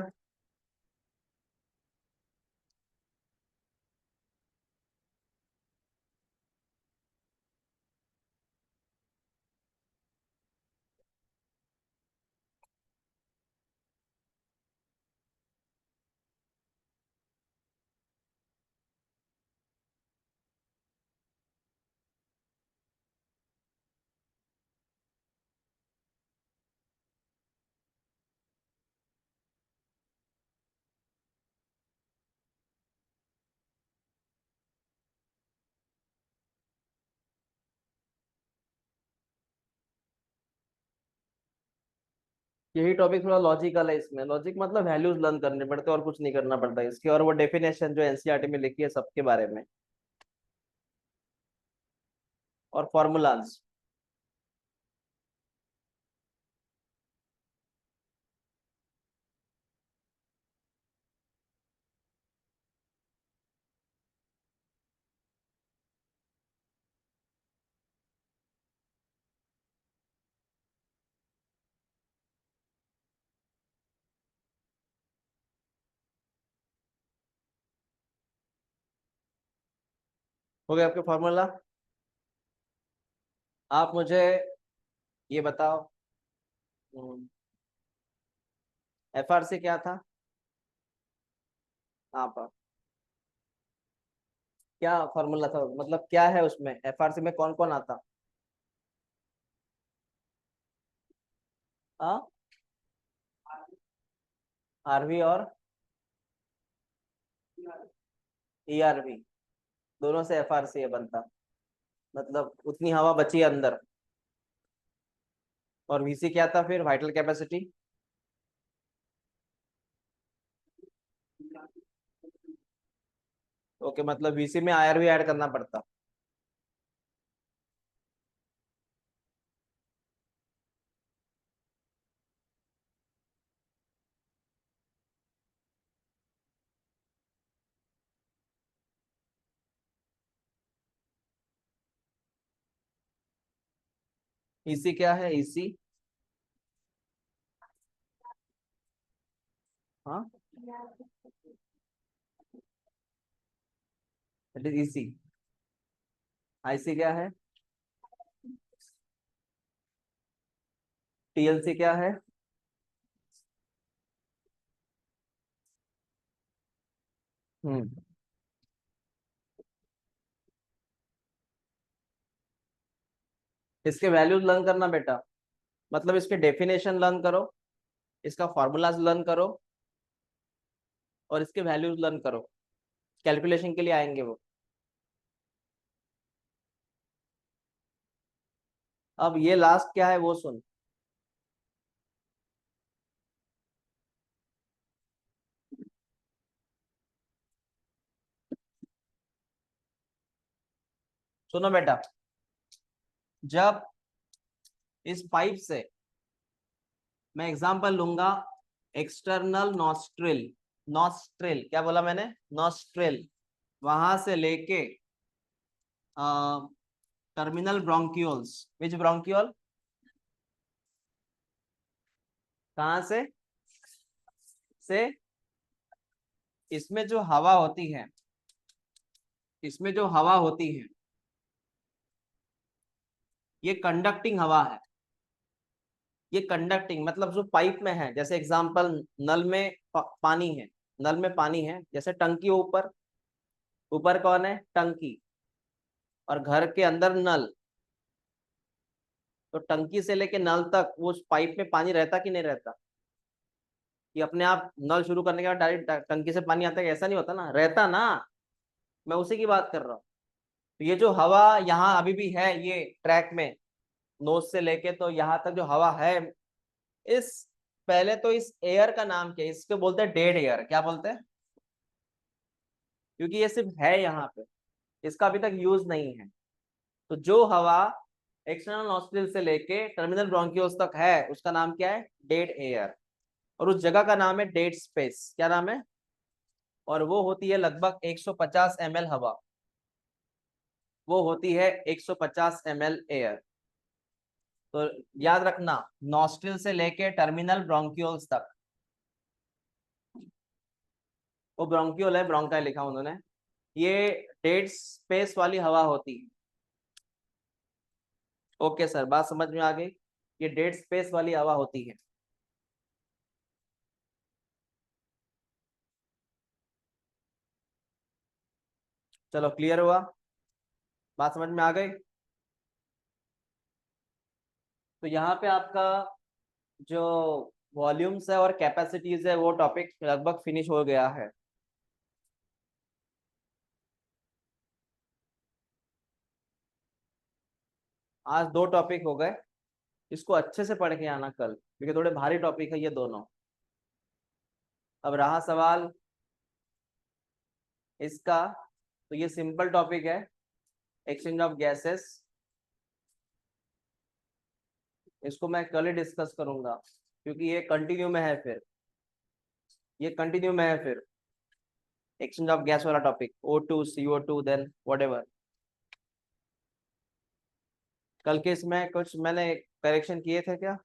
S1: यही टॉपिक थोड़ा लॉजिकल है, इसमें लॉजिक मतलब वैल्यूज लर्न करने पड़ते हैं और कुछ नहीं करना पड़ता इसके, और वो डेफिनेशन जो एनसीईआरटी में लिखी है सबके बारे में, और फॉर्मूलाज। हो गया आपके फॉर्मूला? आप मुझे ये बताओ, एफआरसी क्या था? आप क्या फॉर्मूला था, मतलब क्या है उसमें, एफआरसी में कौन कौन आता? हाँ, आरवी और ईआरवी, दोनों से एफआरसी है बनता, मतलब उतनी हवा बची है अंदर। और वीसी क्या था फिर? Vital capacity. ओके, मतलब वीसी में आईआरवी ऐड करना पड़ता। ईसी क्या है? ईसी, हाँ, इट इज ईसी। आईसी क्या है? टीएलसी क्या है? हम्म इसके वैल्यूज लर्न करना बेटा, मतलब इसके डेफिनेशन लर्न करो, इसका फॉर्मूलाज लर्न करो और इसके वैल्यूज लर्न करो, कैलकुलेशन के लिए आएंगे वो। अब ये लास्ट क्या है वो सुन। सुनो बेटा, जब इस पाइप से मैं एग्जांपल लूंगा, एक्सटर्नल नॉस्ट्रिल, नॉस्ट्रिल क्या बोला मैंने, नॉस्ट्रिल, वहां से लेके टर्मिनल ब्रोंक्यूल्स, विच ब्रोंक्यूल, कहां से इसमें जो हवा होती है, इसमें जो हवा होती है ये कंडक्टिंग हवा है। ये कंडक्टिंग मतलब जो पाइप में है, जैसे एग्जांपल नल में पानी है, नल में पानी है, जैसे टंकी ऊपर, ऊपर कौन है, टंकी, और घर के अंदर नल, तो टंकी से लेके नल तक वो उस पाइप में पानी रहता कि नहीं रहता, कि अपने आप नल शुरू करने के बाद डायरेक्ट टंकी से पानी आता है, ऐसा नहीं होता ना, रहता ना, मैं उसी की बात कर रहा हूँ। तो ये जो हवा यहाँ अभी भी है, ये ट्रैक में नोज से लेके तो यहाँ तक जो हवा है, इस पहले तो इस एयर का नाम क्या है, इसको बोलते हैं डेड एयर, क्या बोलते हैं, क्योंकि ये सिर्फ है यहाँ पे, इसका अभी तक यूज नहीं है। तो जो हवा एक्सटर्नल नॉस्ट्रिल से लेके टर्मिनल ब्रोंकियोल्स तक है उसका नाम क्या है, डेड एयर, और उस जगह का नाम है डेड स्पेस, क्या नाम है, और वो होती है लगभग 150 ml हवा, वो होती है 150 ml एयर। तो याद रखना, नॉस्ट्रिल से लेके टर्मिनल ब्रोंकियोल्स तक, वो ब्रोंकियोल है, ब्रोंकाई लिखा उन्होंने, ये डेड स्पेस वाली हवा होती है। ओके सर, बात समझ में आ गई, ये डेड स्पेस वाली हवा होती है। चलो क्लियर हुआ, बात समझ में आ गई। तो यहाँ पे आपका जो वॉल्यूम्स है और कैपेसिटीज है वो टॉपिक लगभग फिनिश हो गया है। आज 2 टॉपिक हो गए, इसको अच्छे से पढ़ के आना कल, क्योंकि थोड़े भारी टॉपिक है ये दोनों। अब रहा सवाल इसका, तो ये सिंपल टॉपिक है, एक्सचेंज ऑफ गैसेस, इसको मैं कल ही डिस्कस करूंगा, क्योंकि ये कंटिन्यू में है, फिर ये कंटिन्यू में है, फिर एक्सचेंज ऑफ गैस वाला topic, O2 CO2 then whatever. कल के इसमें कुछ मैंने करेक्शन किए थे क्या?